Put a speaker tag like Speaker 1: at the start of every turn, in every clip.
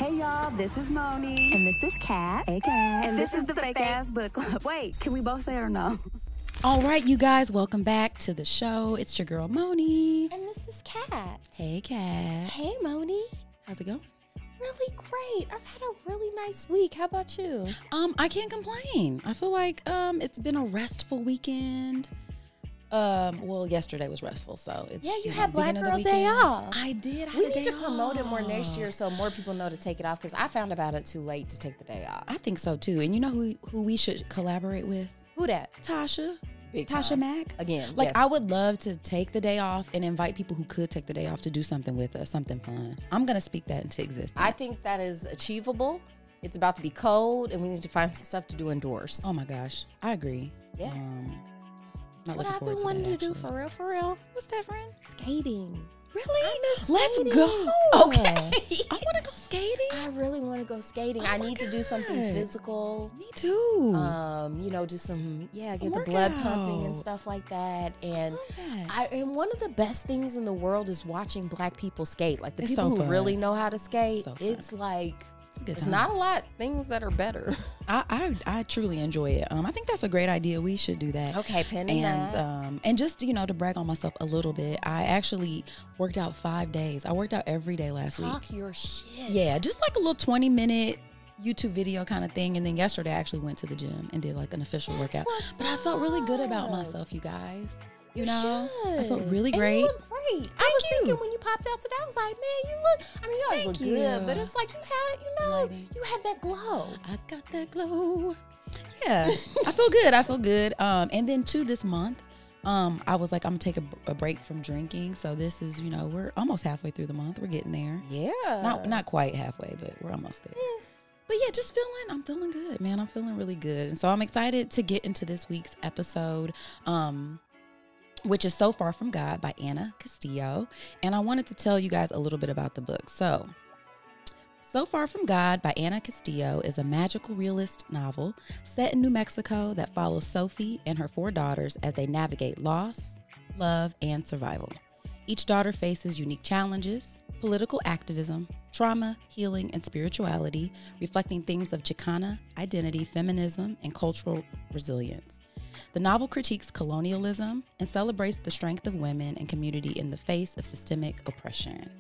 Speaker 1: Hey y'all, this is Moni.
Speaker 2: And this is Kat.
Speaker 1: Hey Kat. And this is the Fake Ass Book Club. Wait, can we both say it or no?
Speaker 3: All right, you guys, welcome back to the show. It's your girl, Moni.
Speaker 2: And this is Kat.
Speaker 3: Hey, Kat.
Speaker 2: Hey, Moni.
Speaker 3: How's it going?
Speaker 2: Really great. I've had a really nice week. How about you?
Speaker 3: I can't complain. I feel like it's been a restful weekend. Well, yesterday was restful, so it's
Speaker 2: you had Black Girl Day off.
Speaker 3: I did.
Speaker 2: We need to promote it more next year so more people know to take it off, because I found about it too late to take the day off.
Speaker 3: I think so too. And you know who we should collaborate with?
Speaker 2: Who that?
Speaker 3: Tasha.
Speaker 2: Big
Speaker 3: Tasha
Speaker 2: time.
Speaker 3: Mack.
Speaker 2: Again,
Speaker 3: like,
Speaker 2: yes.
Speaker 3: I would love to take the day off and invite people who could take the day off to do something with us, something fun. I'm gonna speak that into existence.
Speaker 2: I think that is achievable. It's about to be cold, and we need to find some stuff to do indoors.
Speaker 3: Oh my gosh, I agree.
Speaker 2: Yeah.
Speaker 3: Not
Speaker 2: What
Speaker 3: looking
Speaker 2: I've
Speaker 3: forward
Speaker 2: been wanting
Speaker 3: that,
Speaker 2: to do
Speaker 3: actually.
Speaker 2: for real.
Speaker 3: What's that, friend?
Speaker 2: Skating.
Speaker 3: Really?
Speaker 2: miss
Speaker 3: Let's
Speaker 2: skating.
Speaker 3: go. Okay. I want to go skating.
Speaker 2: I really want to go skating.
Speaker 3: Oh
Speaker 2: I
Speaker 3: my
Speaker 2: need to do something
Speaker 3: God.
Speaker 2: physical.
Speaker 3: Me too.
Speaker 2: Do some, get the
Speaker 3: Workout.
Speaker 2: blood pumping and stuff like that. And and one of the best things in the world is watching Black people skate. Like the
Speaker 3: It's
Speaker 2: people
Speaker 3: so
Speaker 2: who
Speaker 3: fun.
Speaker 2: really know how to skate.
Speaker 3: So fun.
Speaker 2: It's like
Speaker 3: Good
Speaker 2: there's
Speaker 3: time.
Speaker 2: not a lot things that are better.
Speaker 3: I truly enjoy it. I think that's a great idea. We should do that.
Speaker 2: Okay, pen in that.
Speaker 3: And just to brag on myself a little bit, I actually worked out 5 days. I worked out every day last week.
Speaker 2: Talk your shit.
Speaker 3: Yeah, just like a little 20-minute YouTube video kind of thing. And then yesterday I actually went to the gym and did like an official workout.
Speaker 2: What's
Speaker 3: I felt really good about
Speaker 2: up.
Speaker 3: myself, you guys.
Speaker 2: You
Speaker 3: I felt
Speaker 2: should.
Speaker 3: really
Speaker 2: And
Speaker 3: great.
Speaker 2: you look great. I was thinking when you popped out today, I was like, man, you look, I mean, you always
Speaker 3: Thank
Speaker 2: look good,
Speaker 3: you.
Speaker 2: but it's like you had that glow.
Speaker 3: I got that glow. Yeah, I feel good. I feel good. And then this month, I was like, I'm gonna take a break from drinking. So this is, we're almost halfway through the month. We're getting there.
Speaker 2: Yeah.
Speaker 3: Not quite halfway, but we're almost there.
Speaker 2: Yeah.
Speaker 3: But yeah, I'm feeling good, man. I'm feeling really good. And so I'm excited to get into this week's episode, which is So Far From God by Ana Castillo. And I wanted to tell you guys a little bit about the book. So Far From God by Ana Castillo is a magical realist novel set in New Mexico that follows Sofi and her 4 daughters as they navigate loss, love, and survival. Each daughter faces unique challenges, political activism, trauma, healing, and spirituality, reflecting themes of Chicana identity, feminism, and cultural resilience. The novel critiques colonialism and celebrates the strength of women and community in the face of systemic oppression.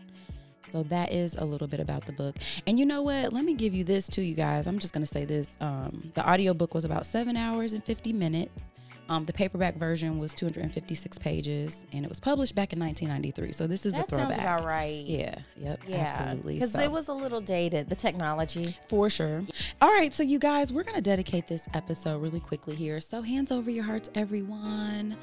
Speaker 3: So that is a little bit about the book. And you know what? Let me give you this too, you guys. I'm just going to say this. The audiobook was about 7 hours and 50 minutes. The paperback version was 256 pages, and it was published back in 1993. So this is a throwback.
Speaker 2: That sounds about right.
Speaker 3: Yeah, yep,
Speaker 2: Yeah,
Speaker 3: absolutely.
Speaker 2: because
Speaker 3: So,
Speaker 2: it was a little dated, the technology.
Speaker 3: for sure. All right, so you guys, we're going to dedicate this episode really quickly here. So hands over your hearts, everyone.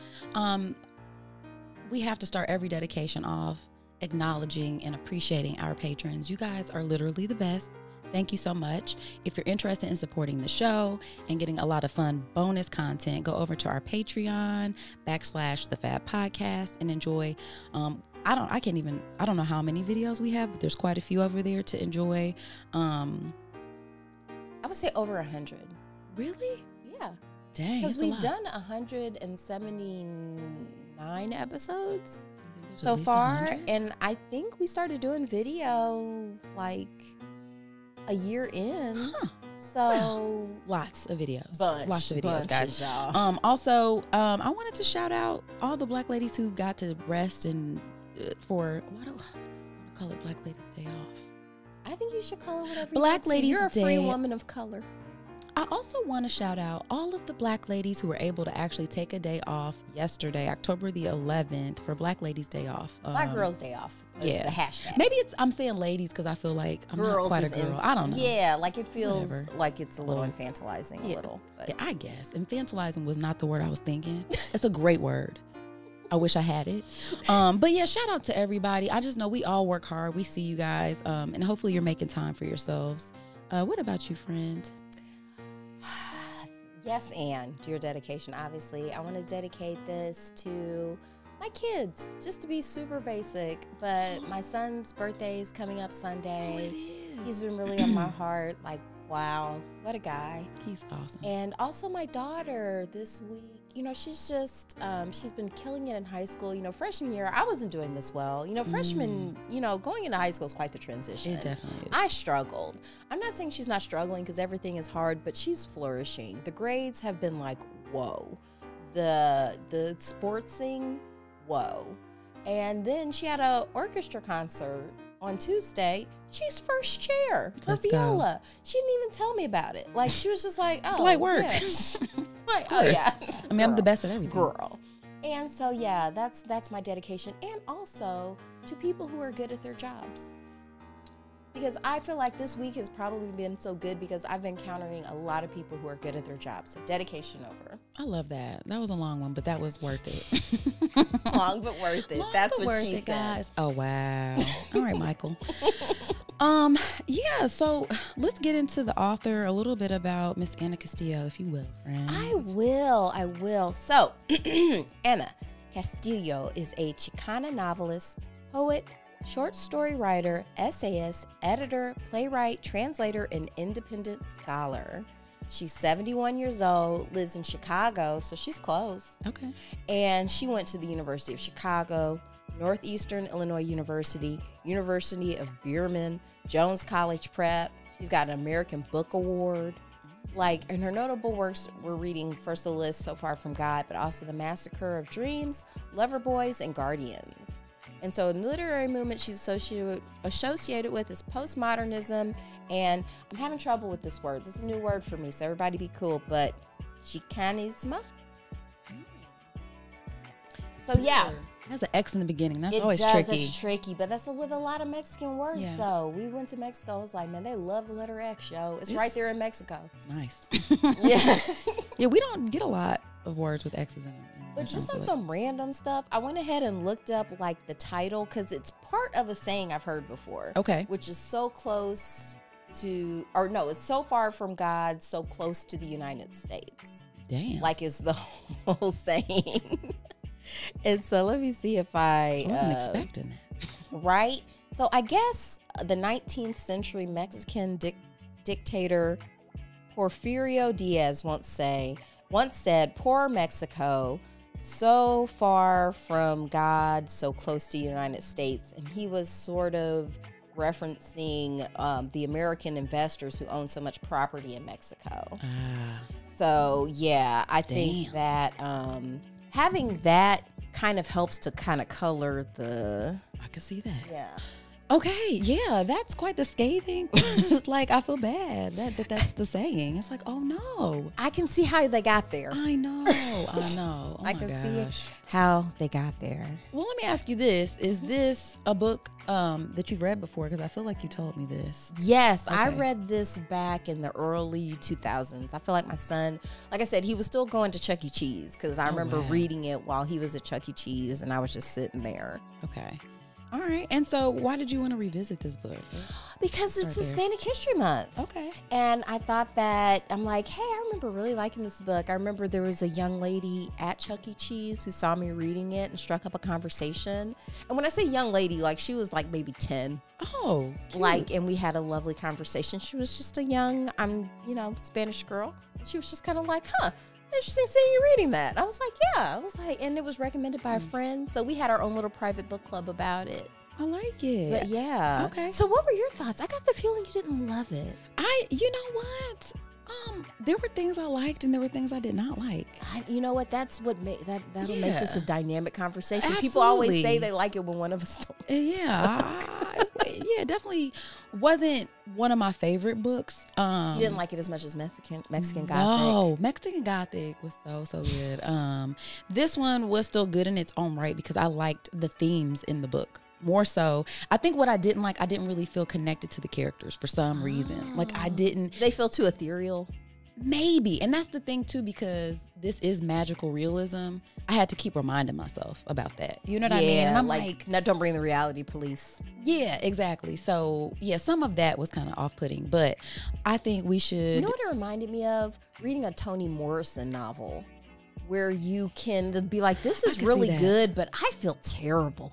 Speaker 3: We have to start every dedication off acknowledging and appreciating our patrons. You guys are literally the best. Thank you so much. If you're interested in supporting the show and getting a lot of fun bonus content, go over to our Patreon /The Fab Podcast and enjoy. I don't know how many videos we have, but there's quite a few over there to enjoy.
Speaker 2: I would say over 100.
Speaker 3: Really?
Speaker 2: Yeah.
Speaker 3: Dang.
Speaker 2: Because
Speaker 3: it's a
Speaker 2: we've
Speaker 3: lot.
Speaker 2: done 179 episodes
Speaker 3: There's
Speaker 2: so
Speaker 3: at least
Speaker 2: far.
Speaker 3: 100?
Speaker 2: And I think we started doing video like a year in.
Speaker 3: Huh.
Speaker 2: So
Speaker 3: Lots of videos.
Speaker 2: bunch,
Speaker 3: Lots of videos,
Speaker 2: bunches,
Speaker 3: guys.
Speaker 2: y'all.
Speaker 3: Also, I wanted to shout out all the Black ladies who got to rest and why do I call it Black Ladies Day Off?
Speaker 2: I think you should call it whatever
Speaker 3: Black
Speaker 2: you want to.
Speaker 3: Ladies
Speaker 2: You're a free
Speaker 3: Day.
Speaker 2: woman of color.
Speaker 3: I also want to shout out all of the Black ladies who were able to actually take a day off yesterday, October the 11th, for Black Ladies Day Off.
Speaker 2: Black Girls Day Off is
Speaker 3: yeah.
Speaker 2: the hashtag.
Speaker 3: Maybe I'm saying ladies because I feel like I'm
Speaker 2: Girls
Speaker 3: not quite a
Speaker 2: is
Speaker 3: girl. I don't know.
Speaker 2: Yeah, like it feels
Speaker 3: Whatever.
Speaker 2: like it's a little
Speaker 3: Well,
Speaker 2: infantilizing
Speaker 3: yeah.
Speaker 2: a little. But
Speaker 3: Yeah, I guess. Infantilizing was not the word I was thinking. It's a great word. I wish I had it. But yeah, shout out to everybody. I just know we all work hard. We see you guys. And hopefully you're making time for yourselves. What about you, friend?
Speaker 2: yes, and to your dedication, obviously. I want to dedicate this to my kids, just to be super basic. But my son's birthday is coming up Sunday.
Speaker 3: Oh, it is.
Speaker 2: He's been really on my heart. Like, wow, what a guy.
Speaker 3: He's awesome.
Speaker 2: And also my daughter this week she's just, she's been killing it in high school. Freshman year, I wasn't doing this well. Freshman, going into high school is quite the transition.
Speaker 3: It definitely is.
Speaker 2: I struggled. I'm not saying she's not struggling because everything is hard, but she's flourishing. The grades have been like, whoa. The sportsing, whoa. And then she had an orchestra concert on Tuesday. She's first chair for viola. She didn't even tell me about it. Like, she was just like, oh,
Speaker 3: it's light work.
Speaker 2: Yeah. Like, oh, yeah.
Speaker 3: I mean, I'm the best at everything.
Speaker 2: Girl. And so, yeah, that's my dedication. And also to people who are good at their jobs. Because I feel like this week has probably been so good because I've been encountering a lot of people who are good at their jobs. So dedication over.
Speaker 3: I love that. That was a long one, but that was worth it.
Speaker 2: Long but worth it. That's what she said.
Speaker 3: Guys. Oh, wow. All right, Michael. Yeah, so let's get into the author, a little bit about Miss Ana Castillo, if you will, friend.
Speaker 2: I will. So, Ana Castillo is a Chicana novelist, poet, short story writer, essayist, editor, playwright, translator, and independent scholar. She's 71 years old, lives in Chicago, so she's close.
Speaker 3: Okay.
Speaker 2: And she went to the University of Chicago, Northeastern Illinois University, University of Birmingham, Jones College Prep. She's got an American Book Award. In her notable works, we're reading first the list, So Far From God, but also The Massacre of Dreams, Lover Boys, and Guardians. And so in the literary movement she's associated with is postmodernism, and I'm having trouble with this word. This is a new word for me, so everybody be cool, but Chicanism. So yeah.
Speaker 3: It has an X in the beginning. That's
Speaker 2: it
Speaker 3: always
Speaker 2: does.
Speaker 3: tricky.
Speaker 2: It's tricky, but that's with a lot of Mexican words, though. We went to Mexico. I was like, man, they love the letter X, yo. It's right there in Mexico.
Speaker 3: It's nice.
Speaker 2: Yeah.
Speaker 3: Yeah, we don't get a lot of words with X's in them.
Speaker 2: But just on some random stuff, I went ahead and looked up the title because it's part of a saying I've heard before.
Speaker 3: Okay.
Speaker 2: Which is so close to, or no, it's so far from God, so close to the United States.
Speaker 3: Damn.
Speaker 2: Is the whole saying. And so let me see if I
Speaker 3: wasn't expecting that.
Speaker 2: Right? So I guess the 19th century Mexican dictator Porfirio Diaz once said, poor Mexico, so far from God, so close to the United States. And he was sort of referencing the American investors who own so much property in Mexico. So, yeah, I think that having that kind of helps to kind of color the...
Speaker 3: I can see that.
Speaker 2: Yeah.
Speaker 3: Okay, yeah, that's quite the scathing. It's I feel bad that's the saying. It's oh no.
Speaker 2: I can see how they got there.
Speaker 3: I know. Oh
Speaker 2: I can see how they got there.
Speaker 3: Well, let me ask you this. Is this a book that you've read before? Because I feel like you told me this.
Speaker 2: Yes, okay. I read this back in the early 2000s. I feel like my son, like I said, he was still going to Chuck E. Cheese because I remember reading it while he was at Chuck E. Cheese and I was just sitting there.
Speaker 3: Okay. All right. And so why did you want to revisit this book?
Speaker 2: Because it's Hispanic History Month.
Speaker 3: Okay.
Speaker 2: And I thought that, I'm like, hey, I remember really liking this book. I remember there was a young lady at Chuck E. Cheese who saw me reading it and struck up a conversation. And when I say young lady, she was maybe 10.
Speaker 3: Oh, cute.
Speaker 2: And we had a lovely conversation. She was just a young, Spanish girl. She was just kind of interesting seeing you reading that. I was like, yeah. And it was recommended by a friend. So we had our own little private book club about it.
Speaker 3: I like it.
Speaker 2: But yeah.
Speaker 3: Okay.
Speaker 2: So what were your thoughts? I got the feeling you didn't love it.
Speaker 3: You know what? There were things I liked and there were things I did not like.
Speaker 2: You know what? That's what that'll make this a dynamic conversation.
Speaker 3: Absolutely.
Speaker 2: People always say they like it when one of us don't.
Speaker 3: Yeah. Yeah, definitely wasn't one of my favorite books.
Speaker 2: You didn't like it as much as Mexican Gothic?
Speaker 3: No, Mexican Gothic was so good. This one was still good in its own right because I liked the themes in the book. More so, I think what I didn't really feel connected to the characters for some reason. I didn't.
Speaker 2: They feel too ethereal.
Speaker 3: Maybe. And that's the thing too, because this is magical realism. I had to keep reminding myself about that. You know what I mean? And I'm
Speaker 2: now don't bring the reality police.
Speaker 3: Yeah, exactly. So yeah, some of that was kind of off-putting, but I think we should.
Speaker 2: You know what it reminded me of? Reading a Toni Morrison novel where you can be like, this is really good, but I feel terrible.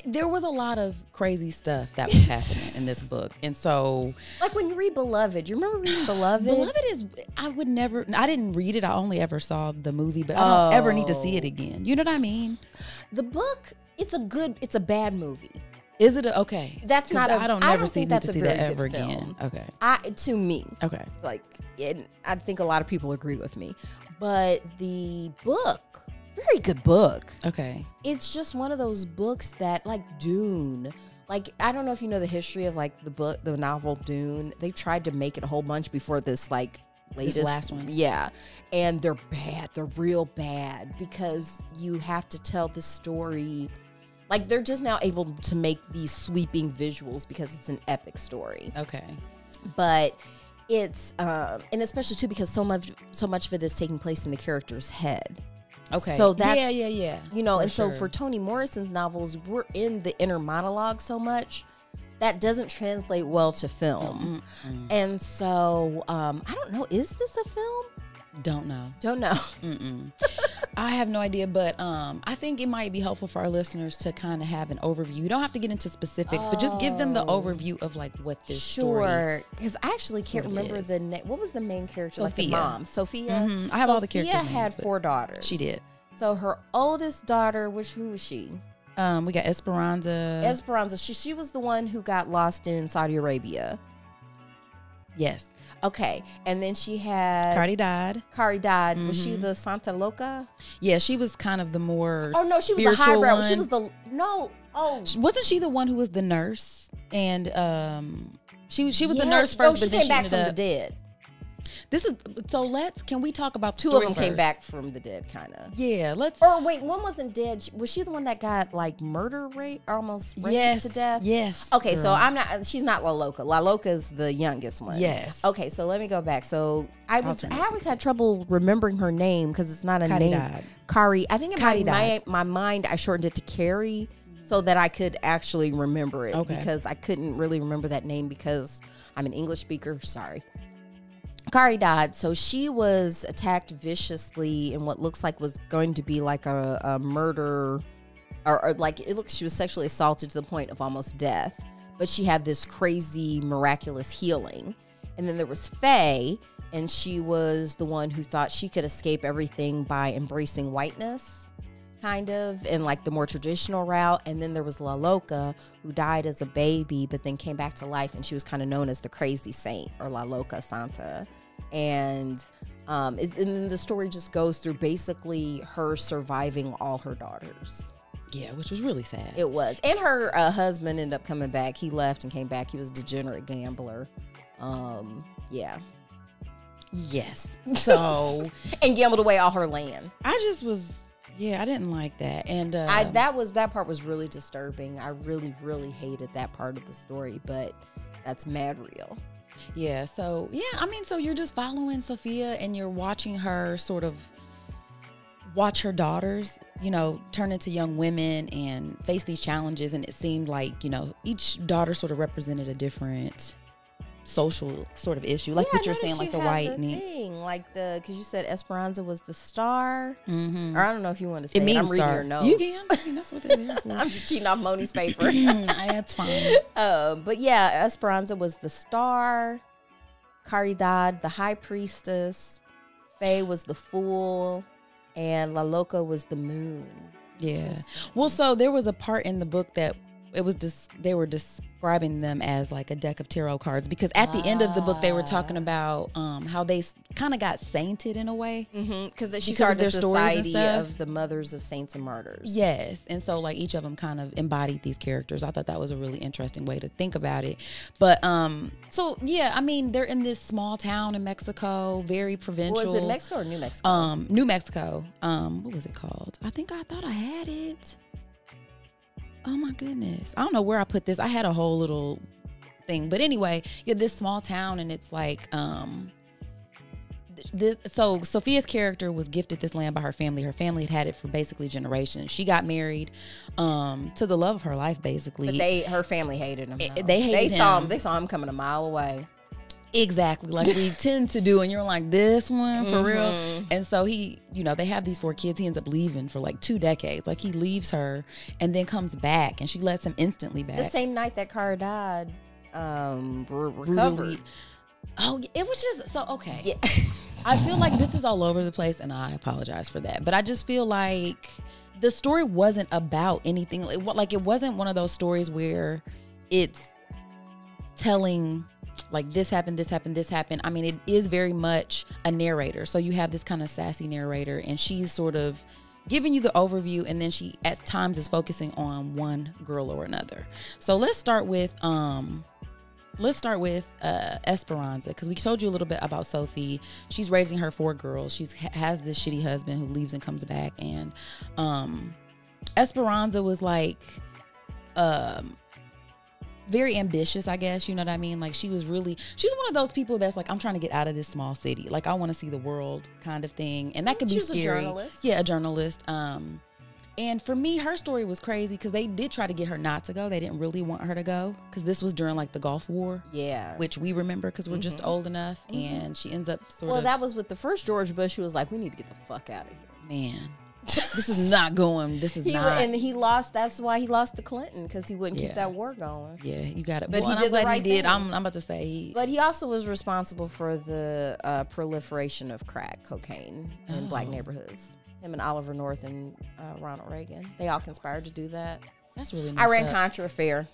Speaker 3: There was a lot of crazy stuff that was happening in this book. And so,
Speaker 2: like when you read Beloved, you remember reading Beloved?
Speaker 3: Beloved is, I didn't read it. I only ever saw the movie, but I don't ever need to see it again. You know what I mean?
Speaker 2: The book, it's a bad movie.
Speaker 3: Is it okay?
Speaker 2: That's not.
Speaker 3: I don't need to see that ever
Speaker 2: film.
Speaker 3: again. Okay.
Speaker 2: To me.
Speaker 3: Okay.
Speaker 2: It's like, I think a lot of people agree with me, but the book, very good book.
Speaker 3: Okay.
Speaker 2: It's just one of those books that, like Dune. Like, I don't know if you know the history of like the novel Dune. They tried to make it a whole bunch before this like latest
Speaker 3: last one.
Speaker 2: Yeah, and they're bad. They're real bad because you have to tell the story. Like, they're just now able to make these sweeping visuals because it's an epic story.
Speaker 3: Okay.
Speaker 2: But it's and especially too because so much of it is taking place in the character's head.
Speaker 3: Okay.
Speaker 2: So that's
Speaker 3: yeah.
Speaker 2: You know, and
Speaker 3: sure.
Speaker 2: so for Toni Morrison's novels, we're in the inner monologue so much that doesn't translate well to film. And so I don't know, is this a film?
Speaker 3: Don't know. I have no idea, but I think it might be helpful for our listeners to kind of have an overview. You don't have to get into specifics, but just give them the overview of like what this story.
Speaker 2: Sure, because I actually can't remember the name. What was the main character?
Speaker 3: Sophia.
Speaker 2: Like the mom, Sophia.
Speaker 3: I have all the characters.
Speaker 2: Sophia had 4 daughters.
Speaker 3: She did.
Speaker 2: So her oldest daughter, who was she?
Speaker 3: We got Esperanza.
Speaker 2: Esperanza. She was the one who got lost in Saudi Arabia.
Speaker 3: Yes.
Speaker 2: Okay, and then she had
Speaker 3: Cardi died.
Speaker 2: Was she the Santa Loca?
Speaker 3: Yeah, she was kind of the more.
Speaker 2: Oh no, she was the highbrow. She was the
Speaker 3: Wasn't she the one who was the nurse? And she was the nurse first, but then
Speaker 2: she came back
Speaker 3: ended
Speaker 2: from
Speaker 3: up
Speaker 2: the dead.
Speaker 3: Can we talk about
Speaker 2: two of them came back from the dead, kind of.
Speaker 3: Yeah, let's.
Speaker 2: Or wait, one wasn't dead. Was she the one that got like almost raped to death?
Speaker 3: Yes.
Speaker 2: Okay,
Speaker 3: girl.
Speaker 2: so I'm not. She's not La Loca. La Loca is the youngest one.
Speaker 3: Yes.
Speaker 2: Okay, so let me go back. So I always had trouble remembering her name because it's not a name.
Speaker 3: Died.
Speaker 2: Kari. I think in my mind I shortened it to Carrie so that I could actually remember it.
Speaker 3: Okay.
Speaker 2: Because I couldn't really remember that name because I'm an English speaker. Sorry. Kari died, so she was attacked viciously in what looks like was going to be like a murder, or like she was sexually assaulted to the point of almost death. But she had this crazy miraculous healing. And then there was Faye, and she was the one who thought she could escape everything by embracing whiteness, kind of, in like the more traditional route. And then there was La Loca, who died as a baby but then came back to life, and she was kind of known as the crazy saint, or La Loca Santa. And and then the story just goes through basically her surviving all her daughters.
Speaker 3: Yeah, which was really sad.
Speaker 2: It was. And her husband ended up coming back. He left and came back. He was a degenerate gambler. Yeah.
Speaker 3: Yes. So
Speaker 2: and gambled away all her land.
Speaker 3: I didn't like that. And
Speaker 2: that part was really disturbing. I really, really hated that part of the story, but that's mad real.
Speaker 3: Yeah, so so you're just following Sophia and you're watching her sort of watch her daughters, turn into young women and face these challenges. And it seemed like, each daughter sort of represented a different social sort of issue, like what you're saying, like the white thing,
Speaker 2: like because you said Esperanza was the star, or I don't know if you want to say
Speaker 3: it means
Speaker 2: I'm reading
Speaker 3: star.
Speaker 2: your notes.
Speaker 3: You can. I mean, that's what they're there for.
Speaker 2: I'm just cheating off Moni's paper.
Speaker 3: That's fine.
Speaker 2: But yeah, Esperanza was the star, Caridad the high priestess, Faye was the fool, and La Loca was the moon.
Speaker 3: Yeah. Well, so there was a part in the book that it was they were describing them as like a deck of tarot cards, because at the end of the book they were talking about how they kind of got sainted in a way,
Speaker 2: because she started their society of the mothers of saints and martyrs.
Speaker 3: Yes, and so like each of them kind of embodied these characters. I thought that was a really interesting way to think about it. But so yeah, I mean, they're in this small town in Mexico, very provincial.
Speaker 2: Was it Mexico or New Mexico?
Speaker 3: New Mexico. What was it called? I thought I had it. Oh my goodness. I don't know where I put this. I had a whole little thing. But anyway, yeah, this small town, and it's like so Sophia's character was gifted this land by her family. Her family had it for basically generations. She got married to the love of her life, basically.
Speaker 2: But her family hated him.
Speaker 3: They hated him.
Speaker 2: They saw him coming a mile away.
Speaker 3: Exactly, like we tend to do, and you're like, this one for real. And so he, you know, they have these 4 kids. He ends up leaving for like 2 decades. Like he leaves her and then comes back, and she lets him instantly back.
Speaker 2: The same night that Cara died, recovered.
Speaker 3: Brutally. Oh, it was just so okay.
Speaker 2: Yeah.
Speaker 3: I feel like this is all over the place, and I apologize for that. But I just feel like the story wasn't about anything. It wasn't one of those stories where it's telling like this happened, this happened, this happened. I mean, it is very much a narrator. So you have this kind of sassy narrator, and she's sort of giving you the overview, and then she at times is focusing on one girl or another. So let's start with Esperanza, because we told you a little bit about Sofi. She's raising her 4 girls. She has this shitty husband who leaves and comes back, and Esperanza was like very ambitious, I guess, you know what I mean? Like she's one of those people that's like, I'm trying to get out of this small city. Like I want to see the world kind of thing. And that could be scary.
Speaker 2: She's a journalist.
Speaker 3: Yeah, a journalist. And for me, her story was crazy because they did try to get her not to go. They didn't really want her to go because this was during like the Gulf War.
Speaker 2: Yeah.
Speaker 3: Which we remember because we're just old enough. And she ends up
Speaker 2: Well, that was with the first George Bush, who was like, we need to get the fuck out of here.
Speaker 3: Man. This is not going. This is not.
Speaker 2: And he lost. That's why he lost to Clinton, because he wouldn't keep that war going.
Speaker 3: Yeah, you got it.
Speaker 2: But
Speaker 3: well,
Speaker 2: he did the right thing.
Speaker 3: I'm about to say
Speaker 2: But he also was responsible for the proliferation of crack cocaine in black neighborhoods. Him and Oliver North and Ronald Reagan. They all conspired to do that.
Speaker 3: That's really messed
Speaker 2: Iran-Contra affair.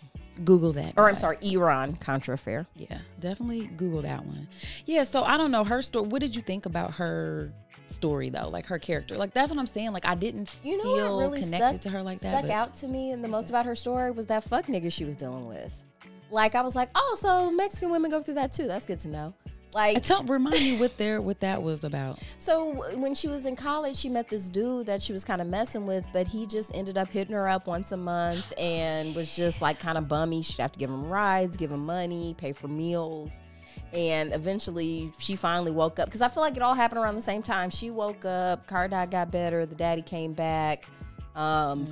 Speaker 3: Google that.
Speaker 2: Or I'm sorry, Iran-Contra affair.
Speaker 3: Yeah, definitely Google that one. Yeah, so I don't know her story. What did you think about her story though? Like her character? Like that's what I'm saying. Like I didn't feel really connected to her like that.
Speaker 2: Stuck out to me, and the most about her story was that fuck nigga she was dealing with. Like I was like, oh, so Mexican women go through that too. That's good to know. Like,
Speaker 3: remind me what that was about.
Speaker 2: So when she was in college, she met this dude that she was kind of messing with, but he just ended up hitting her up once a month and was just like kind of bummy. She'd have to give him rides, give him money, pay for meals. And eventually she finally woke up, because I feel like it all happened around the same time. She woke up, Cardot got better, the daddy came back.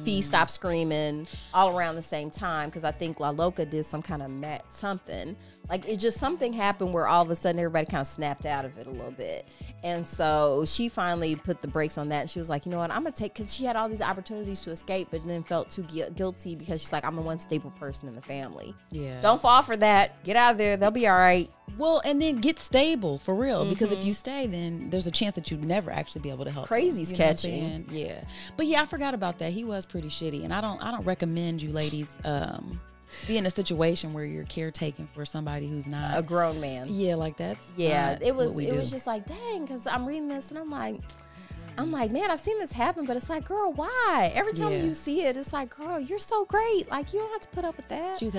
Speaker 2: Fee stopped screaming, all around the same time, because I think La Loca did some kind of something. Like it just, something happened where all of a sudden everybody kind of snapped out of it a little bit. And so she finally put the brakes on that. And she was like, you know what, I'm going to take, because she had all these opportunities to escape, but then felt too guilty because she's like, I'm the one stable person in the family. Yeah. Don't fall for that. Get out of there. They'll be all right.
Speaker 3: Well, and then get stable for real, because if you stay, then there's a chance that you'd never actually be able to help.
Speaker 2: Crazy's catching.
Speaker 3: Yeah. But yeah, I forgot about that. He was pretty shitty, and I don't recommend you ladies be in a situation where you're caretaking for somebody who's not
Speaker 2: a grown man.
Speaker 3: Yeah, like that's
Speaker 2: it was just like, dang, because I'm reading this and I'm like, man, I've seen this happen, but it's like, girl, why? Every time you see it, it's like, girl, you're so great. Like, you don't have to put up with that.
Speaker 3: She was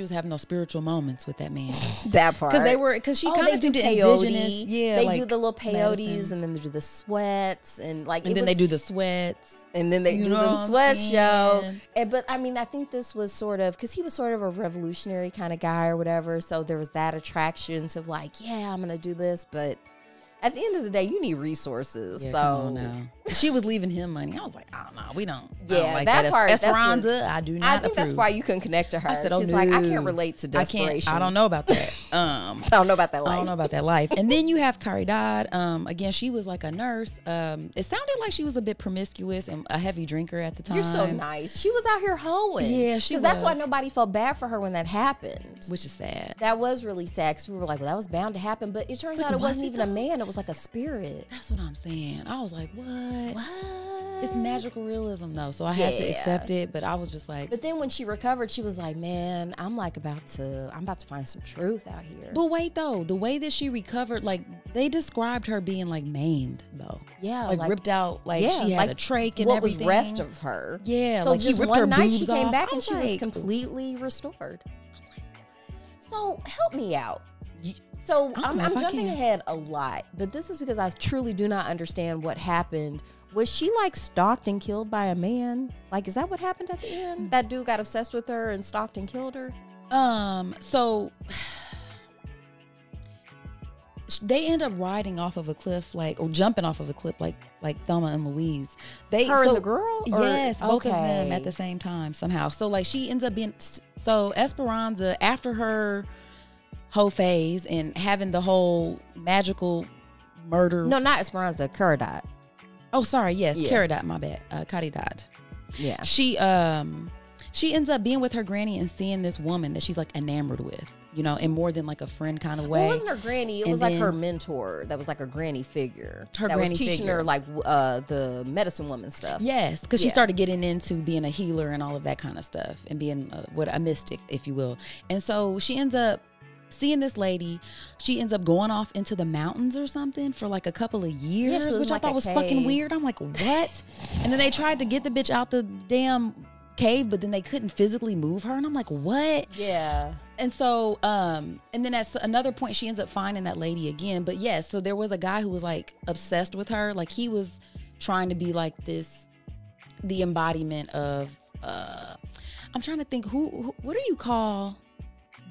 Speaker 3: having those spiritual moments with that man.
Speaker 2: That part.
Speaker 3: Because she kind of did the indigenous. Yeah,
Speaker 2: they do the little peyotes, and then they do the sweats, and like,
Speaker 3: and then they do the sweats.
Speaker 2: And then they do them sweat show. But I mean, I think this was sort of, because he was sort of a revolutionary kind of guy or whatever. So there was that attraction to like, yeah, I'm going to do this. But at the end of the day, you need resources.
Speaker 3: Yeah,
Speaker 2: so
Speaker 3: come on now. She was leaving him money. I was like, oh no, we don't.
Speaker 2: Yeah,
Speaker 3: I don't like
Speaker 2: that part.
Speaker 3: Esperanza, I do not.
Speaker 2: I think
Speaker 3: approve.
Speaker 2: that's why you couldn't connect to her.
Speaker 3: I said,
Speaker 2: she's like, I can't relate to desperation.
Speaker 3: I don't know about that. I
Speaker 2: don't know about that life.
Speaker 3: I don't know about that life. And then you have Caridad. Again, she was like a nurse. It sounded like she was a bit promiscuous and a heavy drinker at the time.
Speaker 2: You're so nice. She was out here hoeing.
Speaker 3: Yeah, she was.
Speaker 2: Because that's why nobody felt bad for her when that happened.
Speaker 3: Which is sad.
Speaker 2: That was really sad, because we were like, well, that was bound to happen. But it turns out it wasn't even a man. It was like a spirit.
Speaker 3: That's what I'm saying. I was like, what? It's magical realism though, so I had to accept it. But I was just like,
Speaker 2: but then when she recovered, she was like, man, I'm about to find some truth out here.
Speaker 3: But wait though, the way that she recovered, like they described her being like maimed though.
Speaker 2: Yeah,
Speaker 3: like ripped out, like she had a trach and everything.
Speaker 2: What was left of her?
Speaker 3: Yeah,
Speaker 2: so
Speaker 3: like
Speaker 2: just
Speaker 3: he ripped
Speaker 2: one
Speaker 3: her
Speaker 2: night
Speaker 3: boobs
Speaker 2: she came
Speaker 3: off.
Speaker 2: back and she was completely restored. I'm like, so help me out. So I'm jumping ahead a lot, but this is because I truly do not understand what happened. Was she like stalked and killed by a man? Like, is that what happened at the end? That dude got obsessed with her and stalked and killed her?
Speaker 3: So they end up riding off of a cliff, or jumping off of a cliff, like Thelma and Louise.
Speaker 2: Her and the girl?
Speaker 3: Yes, both of them at the same time somehow. So like she ends up being, so Esperanza, after her whole phase and having the whole magical murder.
Speaker 2: No, not Esperanza, Caridad.
Speaker 3: Oh, sorry. Yes,
Speaker 2: Yeah.
Speaker 3: Caridad. My bad. Caridad.
Speaker 2: Yeah.
Speaker 3: She ends up being with her granny and seeing this woman that she's like enamored with, you know, in more than like a friend kind of way.
Speaker 2: Well, it wasn't her granny. It
Speaker 3: And
Speaker 2: was like
Speaker 3: then-
Speaker 2: her mentor. That was like a granny figure.
Speaker 3: Her
Speaker 2: that
Speaker 3: granny
Speaker 2: was teaching
Speaker 3: figure.
Speaker 2: her like the medicine woman stuff.
Speaker 3: Yes, because she
Speaker 2: Yeah.
Speaker 3: started getting into being a healer and all of that kind of stuff and being a mystic, if you will. And so she ends up seeing this lady. She ends up going off into the mountains or something for like a couple of years,
Speaker 2: lives
Speaker 3: which
Speaker 2: in, like,
Speaker 3: I thought
Speaker 2: a
Speaker 3: was fucking
Speaker 2: cave.
Speaker 3: weird. I'm like, what? And then they tried to get the bitch out the damn cave, but then they couldn't physically move her. And I'm like, what?
Speaker 2: Yeah.
Speaker 3: And so, and then at another point, she ends up finding that lady again. But yes, so there was a guy who was like obsessed with her. Like he was trying to be like the embodiment of, I'm trying to think what do you call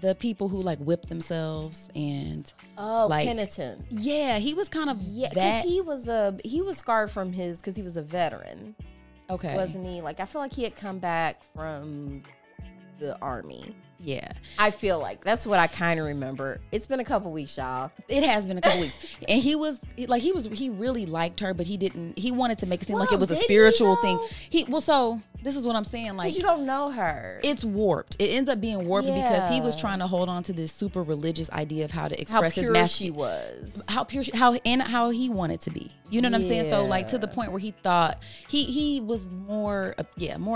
Speaker 3: the people who like whip themselves and like
Speaker 2: penitence.
Speaker 3: Yeah, he was kind of
Speaker 2: Yeah,
Speaker 3: that.
Speaker 2: because he was scarred from because he was a veteran,
Speaker 3: Okay,
Speaker 2: wasn't he? Like I feel like he had come back from the army.
Speaker 3: yeah,
Speaker 2: I feel like that's what I kind of remember. It's been a couple weeks, y'all.
Speaker 3: it has been a couple weeks, and he really liked her, but he wanted to make it seem like it was a
Speaker 2: Did he,
Speaker 3: spiritual
Speaker 2: though?
Speaker 3: thing. So this is what I'm saying, like
Speaker 2: Because you don't know her.
Speaker 3: it's warped. It ends up being warped because he was
Speaker 2: Yeah.
Speaker 3: trying to hold on to this super religious idea of how to
Speaker 2: how
Speaker 3: express his
Speaker 2: pure
Speaker 3: masculinity.
Speaker 2: she was.
Speaker 3: How pure, how he wanted to be. You know what I'm saying? So like to the point where he thought he was more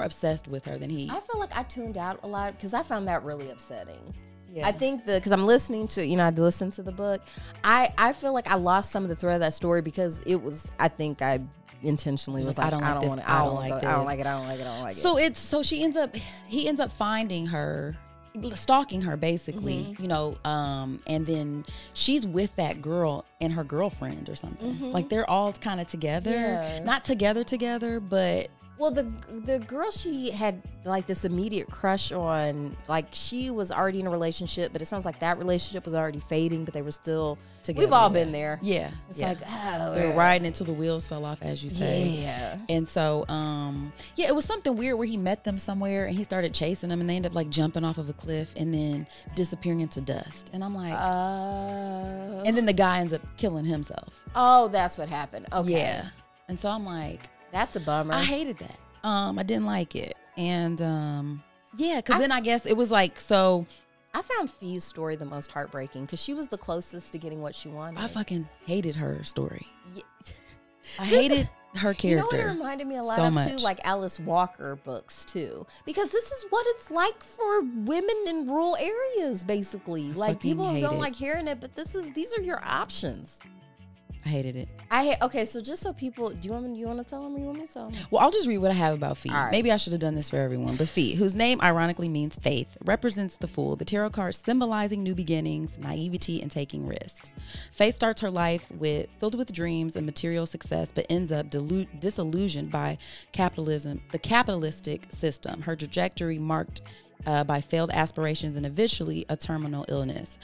Speaker 3: obsessed with her than he.
Speaker 2: I feel like I tuned out a lot because I found that really upsetting.
Speaker 3: Yeah.
Speaker 2: I think because I'm listening to, I listened to the book. I feel like I lost some of the thread of that story because I think I intentionally was like, I don't want it. I don't like it.
Speaker 3: So he ends up finding her, stalking her basically,
Speaker 2: Mm-hmm.
Speaker 3: and then she's with that girl and her girlfriend or something. Like they're all kind of together,
Speaker 2: Mm-hmm. Yeah.
Speaker 3: not together, but
Speaker 2: Well, the girl she had like this immediate crush on, like she was already in a relationship, but it sounds like that relationship was already fading, but they were still
Speaker 3: together.
Speaker 2: We've all been there.
Speaker 3: Yeah,
Speaker 2: It's
Speaker 3: yeah.
Speaker 2: like, oh,
Speaker 3: They're riding until the wheels fell off, as you say.
Speaker 2: yeah.
Speaker 3: And so, it was something weird where he met them somewhere and he started chasing them and they ended up like jumping off of a cliff and then disappearing into dust. And I'm like, and then the guy ends up killing himself.
Speaker 2: Oh, that's what happened. Okay.
Speaker 3: Yeah. And so I'm like,
Speaker 2: That's a bummer.
Speaker 3: I hated that. I didn't like it. And because then I guess it was like, so
Speaker 2: I found Fee's story the most heartbreaking because she was the closest to getting what she wanted.
Speaker 3: I fucking hated her story.
Speaker 2: Yeah.
Speaker 3: I hated her character.
Speaker 2: You know what it reminded me a lot
Speaker 3: so
Speaker 2: of
Speaker 3: much.
Speaker 2: too? Like Alice Walker books too. Because this is what it's like for women in rural areas, basically. Like
Speaker 3: fucking
Speaker 2: people
Speaker 3: hate
Speaker 2: don't
Speaker 3: it.
Speaker 2: like hearing it, but these are your options.
Speaker 3: I hated it.
Speaker 2: Okay, so just so people, you want to tell them or you want me to tell them?
Speaker 3: Well, I'll just read what I have about Fee.
Speaker 2: All right.
Speaker 3: Maybe I should have done this for everyone. But Fee, whose name ironically means faith, represents the fool, the tarot card symbolizing new beginnings, naivety, and taking risks. Faith starts her life filled with dreams and material success, but ends up disillusioned by capitalism, the capitalistic system. Her trajectory marked by failed aspirations and eventually a terminal illness.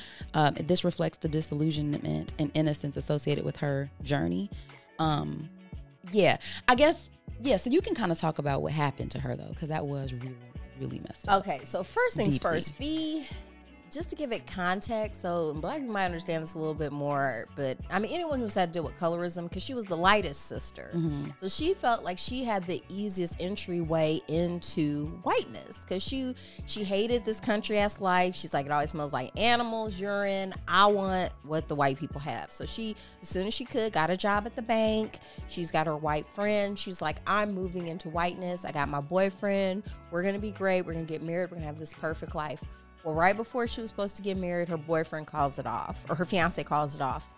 Speaker 3: This reflects the disillusionment and innocence associated with her journey. I guess, so you can kind of talk about what happened to her though, because that was really, really messed up.
Speaker 2: Okay, so first things
Speaker 3: Deeply.
Speaker 2: first, Fee, just to give it context, so Black people might understand this a little bit more, but I mean, anyone who's had to deal with colorism, because she was the lightest sister.
Speaker 3: Mm-hmm.
Speaker 2: So she felt like she had the easiest entryway into whiteness, because she hated this country-ass life. She's like, it always smells like animals, urine. I want what the white people have. So she, as soon as she could, got a job at the bank. She's got her white friend. She's like, I'm moving into whiteness. I got my boyfriend. We're going to be great. We're going to get married. We're going to have this perfect life. Well, right before she was supposed to get married, her boyfriend calls it off, or her fiance calls it off.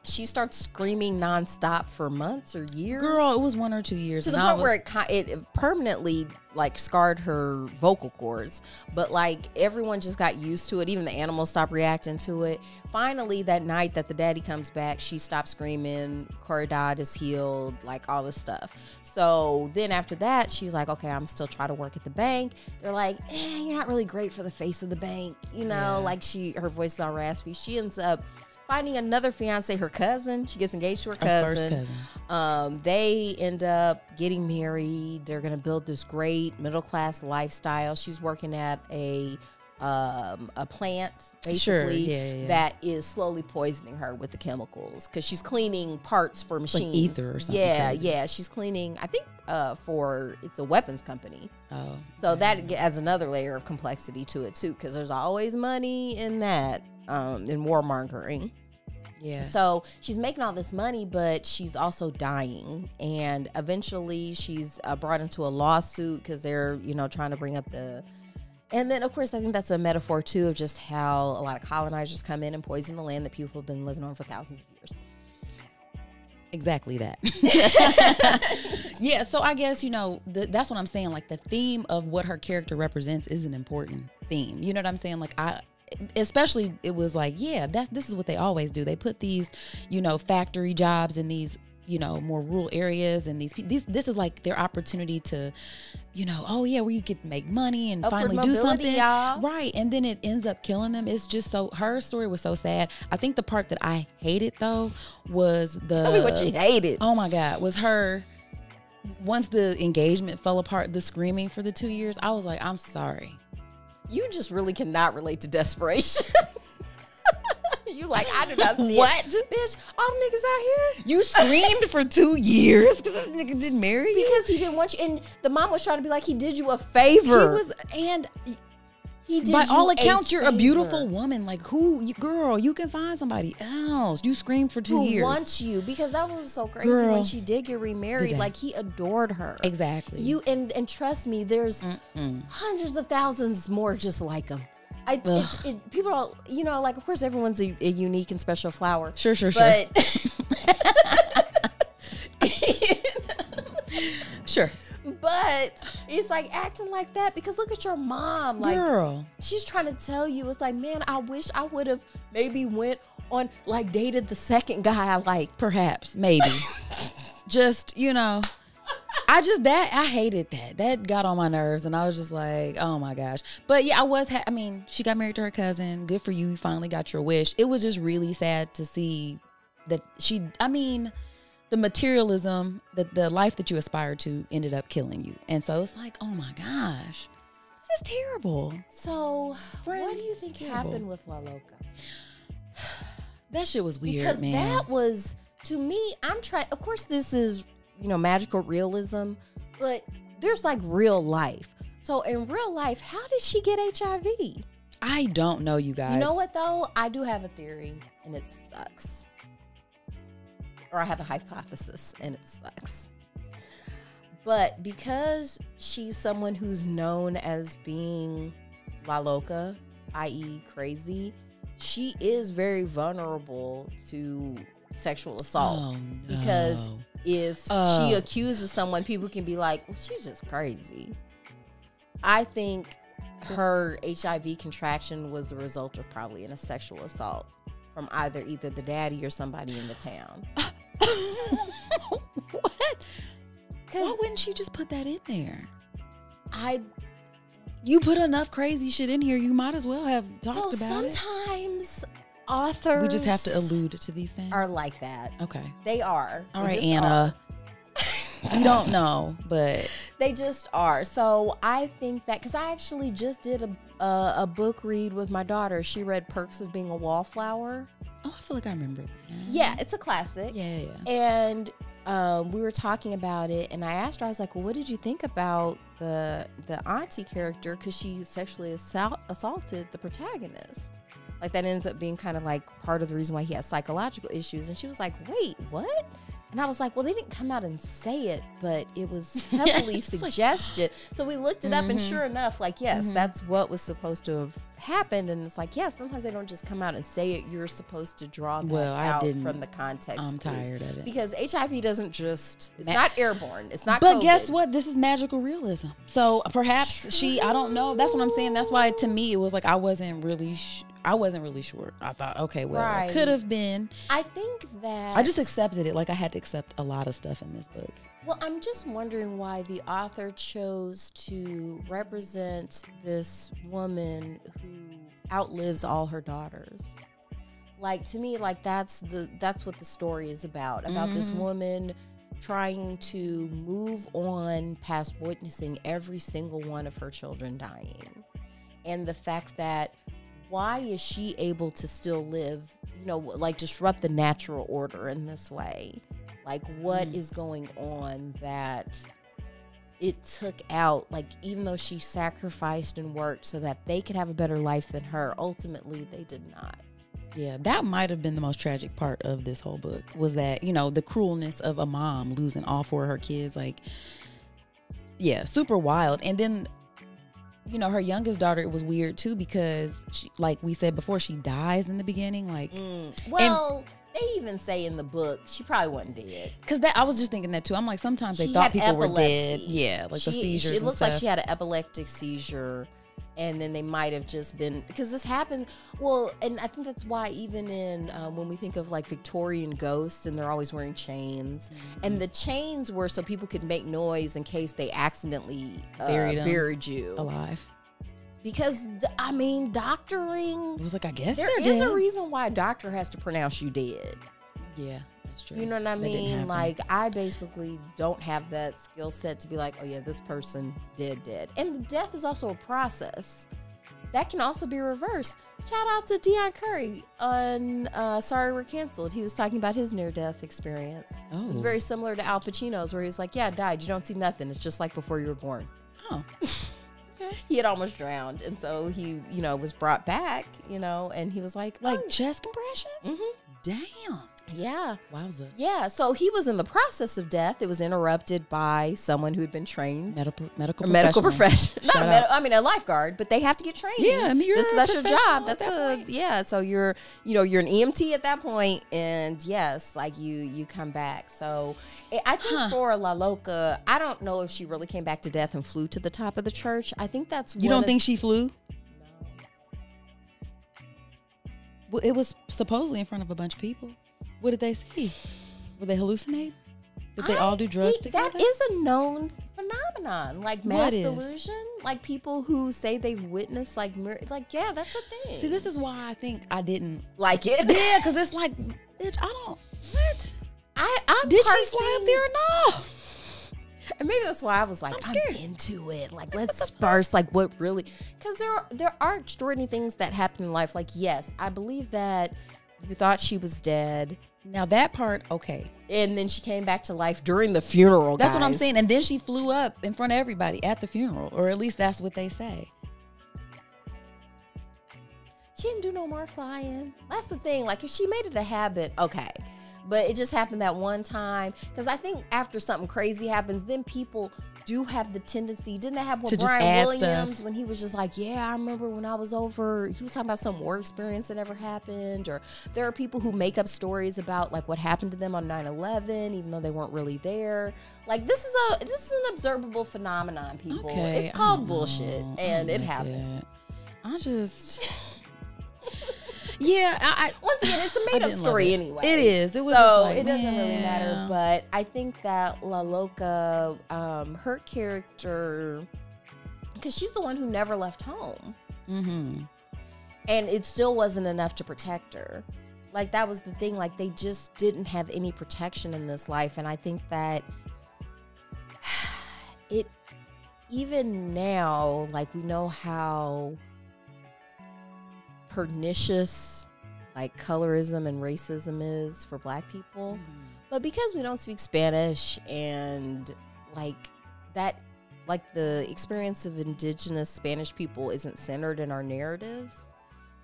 Speaker 2: She starts screaming nonstop for months or years.
Speaker 3: Girl, it was 1 or 2 years.
Speaker 2: To the point where it permanently like scarred her vocal cords. But like everyone just got used to it. Even the animals stopped reacting to it. Finally, that night that the daddy comes back, she stopped screaming. Caridad is healed, like all this stuff. So then after that, she's like, okay, I'm still trying to work at the bank. They're like, you're not really great for the face of the bank. Like her voice is all raspy. She ends up finding another fiance, her cousin. She gets engaged to her cousin.
Speaker 3: First cousin.
Speaker 2: They end up getting married. They're going to build this great middle-class lifestyle. She's working at a a plant basically
Speaker 3: Sure, yeah.
Speaker 2: that is slowly poisoning her with the chemicals because she's cleaning parts for machines.
Speaker 3: Like ether or something.
Speaker 2: Yeah,
Speaker 3: crazy.
Speaker 2: yeah. She's cleaning, I think, it's a weapons company.
Speaker 3: Oh.
Speaker 2: So that adds another layer of complexity to it too, because there's always money in that, in warmongering.
Speaker 3: Yeah.
Speaker 2: So she's making all this money, but she's also dying. And eventually she's brought into a lawsuit because they're, trying to bring up and then, of course, I think that's a metaphor, too, of just how a lot of colonizers come in and poison the land that people have been living on for thousands of years.
Speaker 3: Exactly that. Yeah, so I guess, that's what I'm saying. Like, the theme of what her character represents is an important theme. You know what I'm saying? Like, especially it was like, yeah, this is what they always do. They put these, factory jobs in these, more rural areas, and this is like their opportunity to, where you get to make money and
Speaker 2: Upward
Speaker 3: finally do something,
Speaker 2: y'all.
Speaker 3: right? And then it ends up killing them. It's just her story was so sad. I think the part that I hated though was
Speaker 2: Tell me what you hated.
Speaker 3: Oh my God, was her. Once the engagement fell apart, the screaming for the 2 years, I was like, I'm sorry.
Speaker 2: You just really cannot relate to desperation. You like, I do not see
Speaker 3: What?
Speaker 2: it. Bitch, all niggas out here.
Speaker 3: You screamed for 2 years because this nigga didn't marry you?
Speaker 2: Because he didn't want you. And the mom was trying to be like, he did you a favor. He did
Speaker 3: by
Speaker 2: you
Speaker 3: all accounts, you're a
Speaker 2: favor.
Speaker 3: beautiful woman. Like, girl, you can find somebody else. You screamed for 2 years.
Speaker 2: Who wants you? Because that was so crazy
Speaker 3: Girl.
Speaker 2: when she did get remarried.
Speaker 3: Did they?
Speaker 2: Like, he adored her.
Speaker 3: Exactly.
Speaker 2: You and trust me, there's hundreds of thousands more just like him. People don't, like, of course, everyone's a unique and special flower.
Speaker 3: Sure.
Speaker 2: But
Speaker 3: Sure.
Speaker 2: But it's like acting like that because look at your mom. Like,
Speaker 3: Girl.
Speaker 2: she's trying to tell you, it's like, man, I wish I would have maybe went on, like, dated the second guy I like.
Speaker 3: Perhaps, maybe. Just, I hated that. That got on my nerves, and I was just like, oh my gosh. But yeah, she got married to her cousin. Good for you. You finally got your wish. It was just really sad to see that the materialism, the life that you aspired to ended up killing you. And so it's like, oh my gosh, this is terrible.
Speaker 2: So,
Speaker 3: Friend,
Speaker 2: what do you think happened with La Loca?
Speaker 3: That shit was weird,
Speaker 2: Because
Speaker 3: man.
Speaker 2: that was, to me, of course, this is, magical realism, but there's like real life. So in real life, how did she get HIV?
Speaker 3: I don't know, you guys.
Speaker 2: You know what, though? I do have a theory, and it sucks. Or I have a hypothesis, and it sucks. But because she's someone who's known as being La Loca, i.e. crazy, she is very vulnerable to sexual assault.
Speaker 3: Oh, no.
Speaker 2: Because if she accuses someone, people can be like, well, she's just crazy. I think her HIV contraction was a result of probably a sexual assault from either the daddy or somebody in the town.
Speaker 3: What? Why wouldn't she just put that in there?
Speaker 2: I
Speaker 3: You put enough crazy shit in here, you might as well have talked about it.
Speaker 2: Sometimes authors
Speaker 3: We just have to allude to these things.
Speaker 2: are like that.
Speaker 3: Okay.
Speaker 2: They are.
Speaker 3: All
Speaker 2: They
Speaker 3: right,
Speaker 2: just
Speaker 3: Anna. You don't know, but
Speaker 2: They just are. So I think that, because I actually just did a book read with my daughter. She read Perks of Being a Wallflower.
Speaker 3: I feel like I remember that.
Speaker 2: Yeah, it's a classic.
Speaker 3: Yeah.
Speaker 2: And we were talking about it, and I asked her, I was like, well, what did you think about the auntie character? Because she sexually assaulted the protagonist. Like, that ends up being kind of like part of the reason why he has psychological issues. And she was like, wait, what? And I was like, well, they didn't come out and say it, but it was heavily suggested. So we looked it up, and sure enough, like, yes, that's what was supposed to have happened. And it's like, yeah, sometimes they don't just come out and say it. You're supposed to draw that out from the context.
Speaker 3: I'm tired of it.
Speaker 2: Because HIV doesn't just, it's not airborne. It's not
Speaker 3: But
Speaker 2: COVID.
Speaker 3: guess what? This is magical realism. So perhaps I don't know. That's what I'm saying. That's why, to me, it was like I wasn't really sure. I thought, okay, well, it could have been.
Speaker 2: I think that
Speaker 3: I just accepted it. Like, I had to accept a lot of stuff in this book.
Speaker 2: Well, I'm just wondering why the author chose to represent this woman who outlives all her daughters. Like, to me, like, that's what the story is about this woman trying to move on past witnessing every single one of her children dying. and the fact that why is she able to still live, you know, like disrupt the natural order in this way? Like, what is going on that it took out, like, even though she sacrificed and worked so that they could have a better life than her, ultimately they did not.
Speaker 3: Yeah, that might have been the most tragic part of this whole book, was that, you know, the cruelness of a mom losing all 4 of her kids. Like, yeah, super wild. And then, you know, her youngest daughter, it was weird too, because she, like we said before, she dies in the beginning. Like,
Speaker 2: well, they even say in the book she probably wasn't dead.
Speaker 3: Because I was just thinking that too. I'm like, sometimes they
Speaker 2: She
Speaker 3: thought
Speaker 2: had
Speaker 3: people were
Speaker 2: epilepsy.
Speaker 3: dead. Yeah, like the seizures.
Speaker 2: It looks
Speaker 3: and
Speaker 2: like
Speaker 3: stuff.
Speaker 2: she had an epileptic seizure, and then they might have just been, because this happened. Well, and I think that's why even in when we think of like Victorian ghosts, and they're always wearing chains, and the chains were so people could make noise in case they accidentally buried you
Speaker 3: alive.
Speaker 2: Because I mean, doctoring.
Speaker 3: It was like, I guess
Speaker 2: there is a reason why a doctor has to pronounce you dead.
Speaker 3: Yeah, that's true.
Speaker 2: You know what I mean? Like, I basically don't have that skill set to be like, oh yeah, this person dead. And death is also a process. That can also be reversed. Shout out to Dion Curry on Sorry We're Canceled. He was talking about his near-death experience.
Speaker 3: Oh.
Speaker 2: It's very similar to Al Pacino's, where he's like, yeah, I died. You don't see nothing. It's just like before you were born.
Speaker 3: Oh.
Speaker 2: He had almost drowned, and so he, you know, was brought back, you know, and he was like
Speaker 3: chest compression?
Speaker 2: Mm-hmm.
Speaker 3: Damn.
Speaker 2: Yeah.
Speaker 3: Wowza.
Speaker 2: Yeah. So he was in the process of death. It was interrupted by someone who had been trained.
Speaker 3: Medical
Speaker 2: professional. I mean, a lifeguard, but they have to get trained.
Speaker 3: Yeah. I mean,
Speaker 2: that's your job. Yeah. So you're an EMT at that point, and yes, like you come back. So I think for La Loca, I don't know if she really came back to death and flew to the top of the church. I think that's
Speaker 3: You don't think she flew? Well, it was supposedly in front of a bunch of people. What did they see? Were they hallucinating? Did they all do drugs together?
Speaker 2: That is a known phenomenon, like mass delusion, like people who say they've witnessed like yeah, that's a thing.
Speaker 3: See, this is why I think I didn't
Speaker 2: like it.
Speaker 3: Yeah, because it's like, bitch, I don't. What?
Speaker 2: I'm
Speaker 3: did she fly up there or no?
Speaker 2: And maybe that's why I was like, I'm into it. Like, let's sparse like what really, because there are extraordinary things that happen in life. Like, yes, I believe that you thought she was dead.
Speaker 3: Now that part, okay.
Speaker 2: And then she came back to life during the funeral.
Speaker 3: That's what I'm saying. And then she flew up in front of everybody at the funeral, or at least that's what they say.
Speaker 2: She didn't do no more flying. That's the thing. Like, if she made it a habit, okay. But it just happened that one time. Because I think after something crazy happens, then people do have the tendency. Didn't that happen with Brian Williams when he was just like, yeah, I remember when I was over, he was talking about some war experience that never happened. Or there are people who make up stories about like what happened to them on 9/11, even though they weren't really there. Like, this is an observable phenomenon, people. Okay, it's called bullshit, and it happens.
Speaker 3: I just... Yeah,
Speaker 2: once again, it's a made-up story anyway.
Speaker 3: It is. It was
Speaker 2: so
Speaker 3: just like,
Speaker 2: it doesn't really matter. But I think that La Loca, her character, because she's the one who never left home, and it still wasn't enough to protect her. Like, that was the thing. Like, they just didn't have any protection in this life, and I think that it, even now, like, we know how pernicious like colorism and racism is for Black people, but because we don't speak Spanish, and like that, like the experience of indigenous Spanish people isn't centered in our narratives,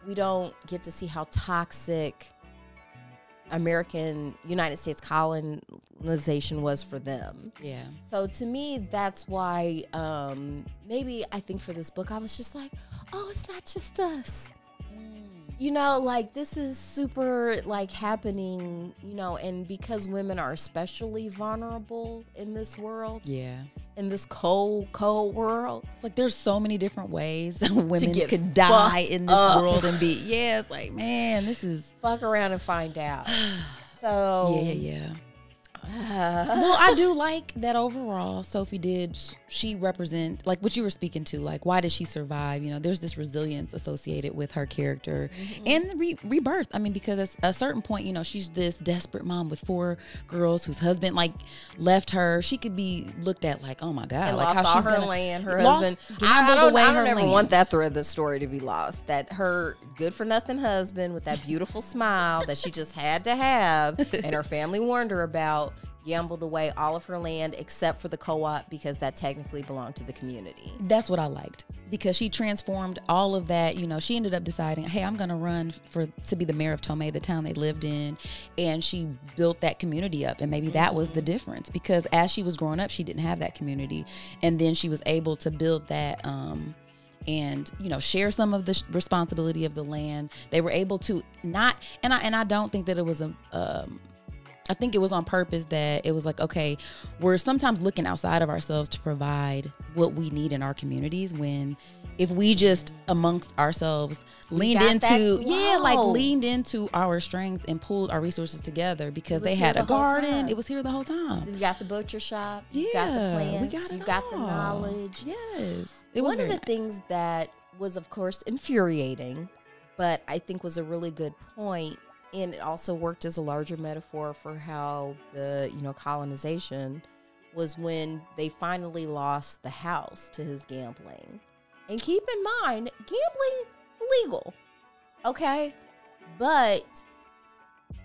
Speaker 2: we don't get to see how toxic United States colonization was for them.
Speaker 3: Yeah.
Speaker 2: So to me, that's why maybe I think for this book I was just like, oh, it's not just us. You know, like, this is super, like, happening, you know, and because women are especially vulnerable in this world.
Speaker 3: Yeah.
Speaker 2: In this cold world.
Speaker 3: It's like there's so many different ways women could die in this world and be, it's like, man, this is...
Speaker 2: Fuck around and find out. So...
Speaker 3: Yeah. Well, I do like that overall. Sophie did. She represent like what you were speaking to. Like, why did she survive? You know, there's this resilience associated with her character and rebirth. I mean, because at a certain point, you know, she's this desperate mom with 4 girls whose husband like left her. She could be looked at like, oh my God,
Speaker 2: and
Speaker 3: like
Speaker 2: lost
Speaker 3: how
Speaker 2: all
Speaker 3: she's
Speaker 2: her
Speaker 3: gonna,
Speaker 2: land. Her husband. I don't ever want that thread of the story to be lost. That her good for nothing husband with that beautiful smile that she just had to have, and her family warned her about, gambled away all of her land except for the co-op because that technically belonged to the community.
Speaker 3: That's what I liked, because she transformed all of that. You know, she ended up deciding, hey, I'm gonna run to be the mayor of Tomei, the town they lived in, and she built that community up. And maybe that was the difference, because as she was growing up, she didn't have that community, and then she was able to build that and, you know, share some of the responsibility of the land. They were able to not, and I don't think that it was I think it was on purpose, that it was like, okay, we're sometimes looking outside of ourselves to provide what we need in our communities, when if we just amongst ourselves leaned into our strengths and pulled our resources together, because they had a garden. It was here the whole time.
Speaker 2: You got the butcher shop. You got the plants. You got the knowledge.
Speaker 3: Yes. It was
Speaker 2: one of the things that was, of course, infuriating, but I think was a really good point. And it also worked as a larger metaphor for how the, you know, colonization was, when they finally lost the house to his gambling. And keep in mind, gambling illegal, okay? But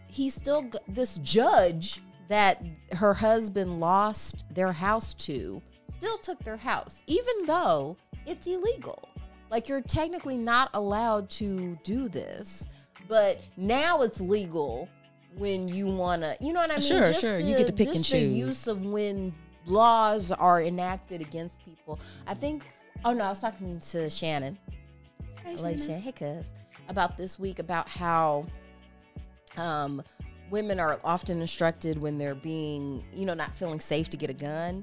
Speaker 2: he's still, this judge that her husband lost their house to still took their house, even though it's illegal. Like, you're technically not allowed to do this. But now it's legal when you want to, you know what I mean?
Speaker 3: Sure. You get to pick and choose.
Speaker 2: The use of when laws are enacted against people. I think, I was talking to Shannon. Hey, cuz. About this week, about how women are often instructed when they're being, you know, not feeling safe to get a gun.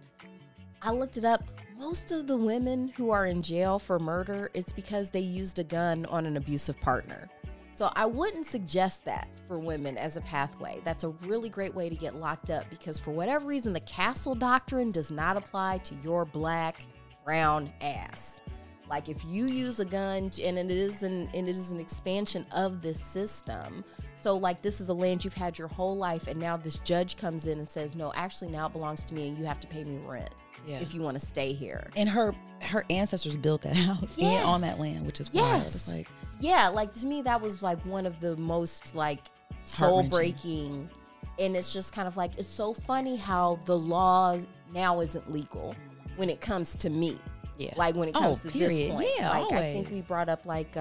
Speaker 2: I looked it up. Most of the women who are in jail for murder, it's because they used a gun on an abusive partner. So I wouldn't suggest that for women as a pathway. That's a really great way to get locked up, because for whatever reason, the castle doctrine does not apply to your black, brown ass. Like, if you use a gun, and it is an expansion of this system. So like, this is a land you've had your whole life, and now this judge comes in and says, no, actually now it belongs to me, and you have to pay me rent. Yeah. If you want to stay here.
Speaker 3: And her ancestors built that house and on that land, which is wild. It's like,
Speaker 2: yeah, like, to me that was like one of the most like soul breaking, and it's just kind of like, it's so funny how the law now isn't legal when it comes to me. Yeah, like when it comes to this point.
Speaker 3: Yeah,
Speaker 2: like
Speaker 3: always.
Speaker 2: I think we brought up like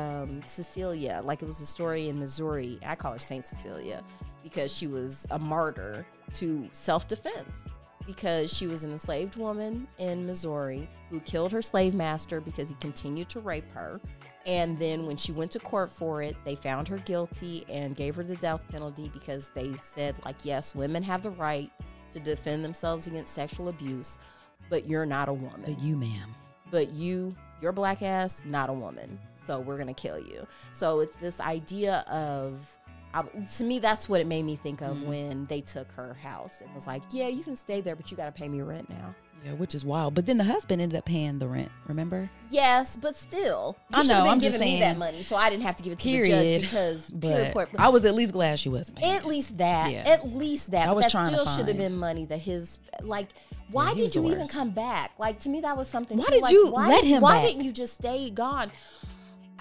Speaker 2: Cecilia, like it was a story in Missouri. I call her Saint Cecilia because she was a martyr to self-defense, because she was an enslaved woman in Missouri who killed her slave master because he continued to rape her. And then when she went to court for it, they found her guilty and gave her the death penalty, because they said, like, yes, women have the right to defend themselves against sexual abuse, but you're not a woman.
Speaker 3: But you, ma'am.
Speaker 2: But your black ass, not a woman. So we're going to kill you. So it's this idea of, to me, that's what it made me think of when they took her house and was like, yeah, you can stay there, but you got to pay me rent now.
Speaker 3: Yeah, which is wild. But then the husband ended up paying the rent, remember?
Speaker 2: Yes, but still.
Speaker 3: I know, I'm just
Speaker 2: saying. Me that money, so I didn't have to give it to the judge, because
Speaker 3: I was at least glad she wasn't paying.
Speaker 2: At least that. Yeah. At least that.
Speaker 3: I was
Speaker 2: but that
Speaker 3: trying
Speaker 2: still
Speaker 3: to
Speaker 2: should have been money that his, like, why did you even come back? Like, to me, that was something.
Speaker 3: Why did you let him back?
Speaker 2: Why didn't you just stay gone?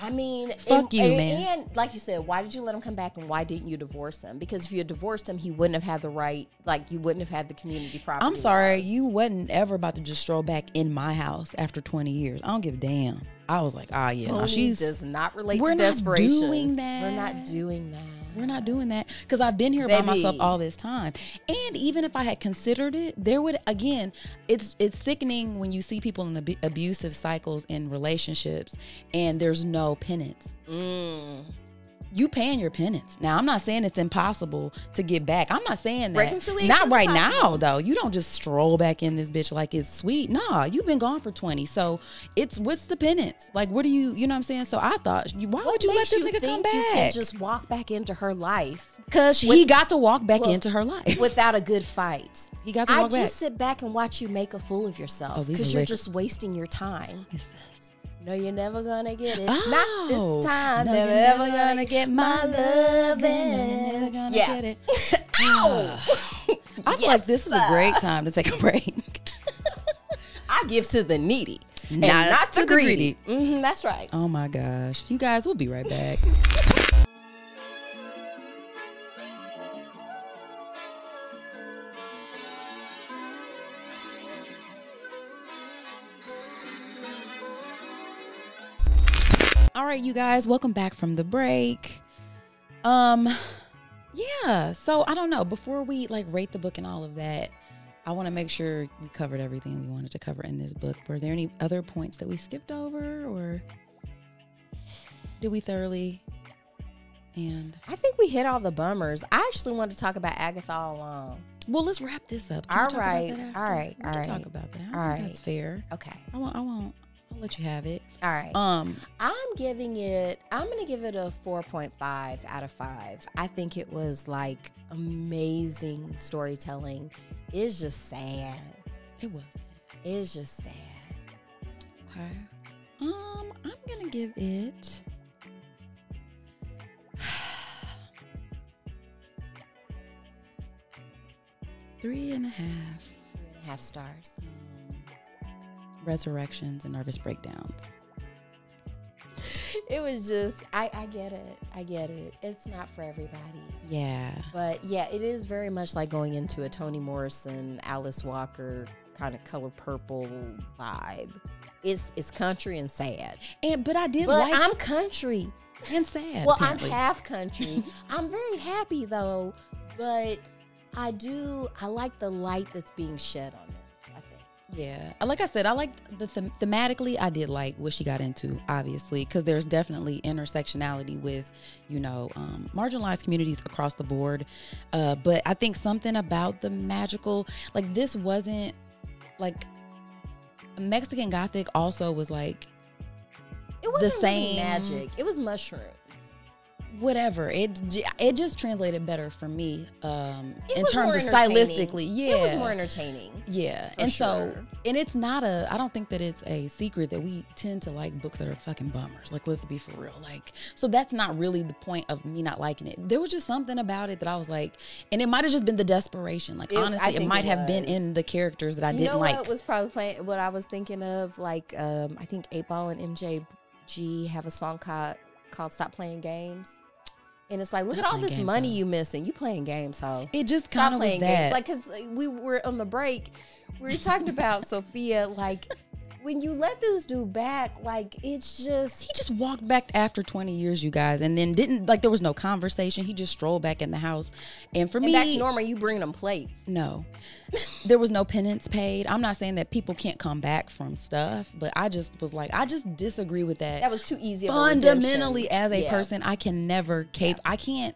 Speaker 2: I mean,
Speaker 3: fuck you, man.
Speaker 2: And like you said, why did you let him come back, and why didn't you divorce him? Because if you had divorced him, he wouldn't have had the right, like, you wouldn't have had the community property.
Speaker 3: I'm sorry, you wasn't ever about to just stroll back in my house after 20 years. I don't give a damn. I was like, no, she
Speaker 2: does not relate to desperation.
Speaker 3: We're not doing that.
Speaker 2: We're not doing that.
Speaker 3: We're not doing that, because I've been here by myself all this time. And even if I had considered it, there would, again, it's sickening when you see people in abusive cycles in relationships and there's no penance. You paying your penance. Now, I'm not saying it's impossible to get back. I'm not saying that.
Speaker 2: Reconciliation
Speaker 3: not right now, though. You don't just stroll back in this bitch like it's sweet. Nah, you've been gone for 20. So what's the penance? Like, what do you know what I'm saying? So I thought, why would you let this nigga come back?
Speaker 2: You can just walk back into her life
Speaker 3: Because he got to walk back into her life.
Speaker 2: Without a good fight.
Speaker 3: He got to walk back.
Speaker 2: I just sit back and watch you make a fool of yourself. Because you're just wasting your time.
Speaker 3: What song is this?
Speaker 2: No, you're never gonna get it. Not this time.
Speaker 3: No,
Speaker 2: never,
Speaker 3: you're
Speaker 2: ever
Speaker 3: never
Speaker 2: gonna get my loving.
Speaker 3: You're never gonna get it.
Speaker 2: Ow!
Speaker 3: I feel like this is a great time to take a break.
Speaker 2: I give to the needy.
Speaker 3: Not
Speaker 2: to the greedy. That's right.
Speaker 3: Oh my gosh. You guys, we'll be right back. All right, you guys, welcome back from the break. Yeah, so I don't know, before we like rate the book and all of that, I want to make sure we covered everything we wanted to cover in this book. Were there any other points that we skipped over, or did we thoroughly? And
Speaker 2: I think we hit all the bummers. I actually wanted to talk about Agatha all along.
Speaker 3: Well, let's wrap this up.
Speaker 2: All right.
Speaker 3: We can talk about that.
Speaker 2: All right.
Speaker 3: That's fair.
Speaker 2: Okay.
Speaker 3: I won't. I'll let you have it.
Speaker 2: All right. I'm going to give it a 4.5 out of 5. I think it was like amazing storytelling. It's just sad.
Speaker 3: It was.
Speaker 2: It's just sad.
Speaker 3: Okay. I'm going to give it
Speaker 2: 3.5 stars.
Speaker 3: Resurrections and nervous breakdowns.
Speaker 2: It was just, I get it. I get it. It's not for everybody.
Speaker 3: Yeah.
Speaker 2: But yeah, it is very much like going into a Toni Morrison, Alice Walker kind of Color Purple vibe. It's country and sad.
Speaker 3: But
Speaker 2: I'm country
Speaker 3: and sad.
Speaker 2: Well,
Speaker 3: apparently.
Speaker 2: I'm half country. I'm very happy though, but I like the light that's being shed on this, I think.
Speaker 3: Yeah. Like I said, I liked thematically, I did like what she got into, obviously, because there's definitely intersectionality with, marginalized communities across the board. But I think something about the magical, like this wasn't, like, Mexican Gothic also was like,
Speaker 2: it wasn't
Speaker 3: the same
Speaker 2: really magic. It was mushrooms.
Speaker 3: Whatever, it just translated better for me in
Speaker 2: was
Speaker 3: terms
Speaker 2: more
Speaker 3: of stylistically. Yeah,
Speaker 2: it was more entertaining.
Speaker 3: Yeah, and so it's not I don't think that it's a secret that we tend to like books that are fucking bummers. Like, let's be for real. Like, so that's not really the point of me not liking it. There was just something about it that I was like, and it might have just been the desperation. Like, honestly, it might have been in the characters that I didn't like.
Speaker 2: What was probably what I was thinking of? Like, I think 8Ball and MJG have a song called "Stop Playing Games." And it's like, look at all this money you missing. You playing games, ho.
Speaker 3: It just kind of was that.
Speaker 2: Games. Like, because we were on the break, we were talking about Sophia, like, when you let this dude back, like, it's just...
Speaker 3: He just walked back after 20 years, you guys, and then didn't, like, there was no conversation. He just strolled back in the house. And for me...
Speaker 2: back to normal, you bringing them plates.
Speaker 3: No. There was no penance paid. I'm not saying that people can't come back from stuff, but I just was like, I just disagree with that.
Speaker 2: That was too easy of
Speaker 3: fundamentally a as a person. I can never I can't...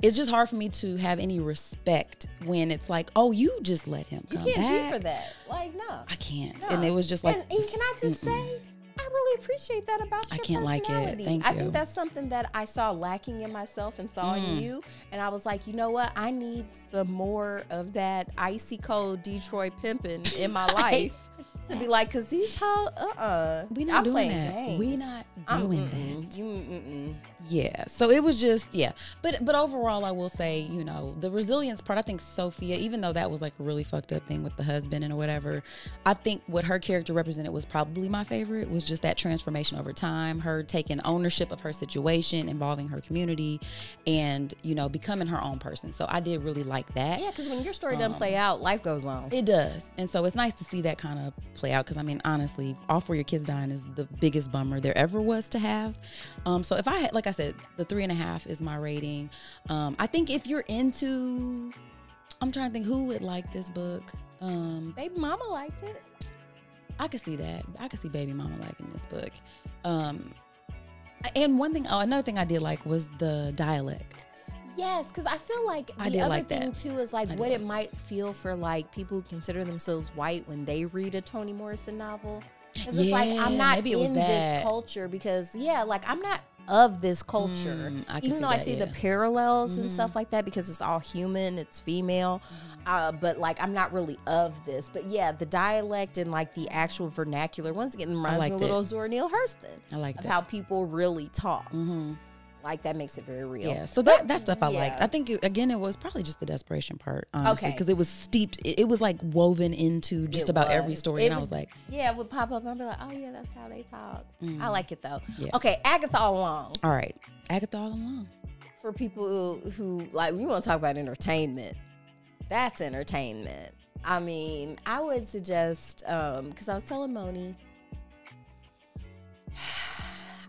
Speaker 3: It's just hard for me to have any respect when it's like, oh, you just let him come back.
Speaker 2: You can't cheat for that. Like, no.
Speaker 3: I can't.
Speaker 2: No.
Speaker 3: And it was just like...
Speaker 2: And can I just say, I really appreciate that about your
Speaker 3: personality. Like it. Thank you.
Speaker 2: I think that's something that I saw lacking in myself and saw in you. And I was like, you know what? I need some more of that icy cold Detroit pimping in my life. To be like, because these hoes,
Speaker 3: we not doing that.
Speaker 2: Games.
Speaker 3: We not doing that. Yeah. So it was just, yeah. But overall, I will say, the resilience part, I think Sophia, even though that was like a really fucked up thing with the husband and whatever, I think what her character represented was probably my favorite, was just that transformation over time, her taking ownership of her situation, involving her community, and, becoming her own person. So I did really like that.
Speaker 2: Yeah, because when your story doesn't play out, life goes on.
Speaker 3: It does. And so it's nice to see that kind of play out, because I mean, honestly, all 4 of your kids dying is the biggest bummer there ever was to have. So if I had, like I said, the 3.5 is my rating. I think if you're into, I'm trying to think who would like this book.
Speaker 2: Baby mama liked it.
Speaker 3: I could see that. I could see baby mama liking this book. And another thing I did like was the dialect.
Speaker 2: Yes, because I feel like the other thing too is like what it might feel for like people who consider themselves white when they read a Toni Morrison novel. Because it's like, I'm not in this culture because like I'm not of this culture. Even though I see
Speaker 3: that,
Speaker 2: the parallels and stuff like that, because it's all human, it's female, but like I'm not really of this. But yeah, the dialect and like the actual vernacular, once again, reminds me a little of Zora Neale Hurston.
Speaker 3: I like
Speaker 2: of
Speaker 3: that.
Speaker 2: how people really talk. Like that makes it very real.
Speaker 3: Yeah, so that stuff I liked. I think again it was probably just the desperation part, honestly, because it was steeped. It was like woven into just about every story, and I was like,
Speaker 2: yeah, it would pop up, and I'd be like, oh yeah, that's how they talk. I like it though.
Speaker 3: Yeah.
Speaker 2: Okay, Agatha All Along.
Speaker 3: All right, Agatha All Along.
Speaker 2: For people who like, we want to talk about entertainment. That's entertainment. I mean, I would suggest, because I was telling Moni,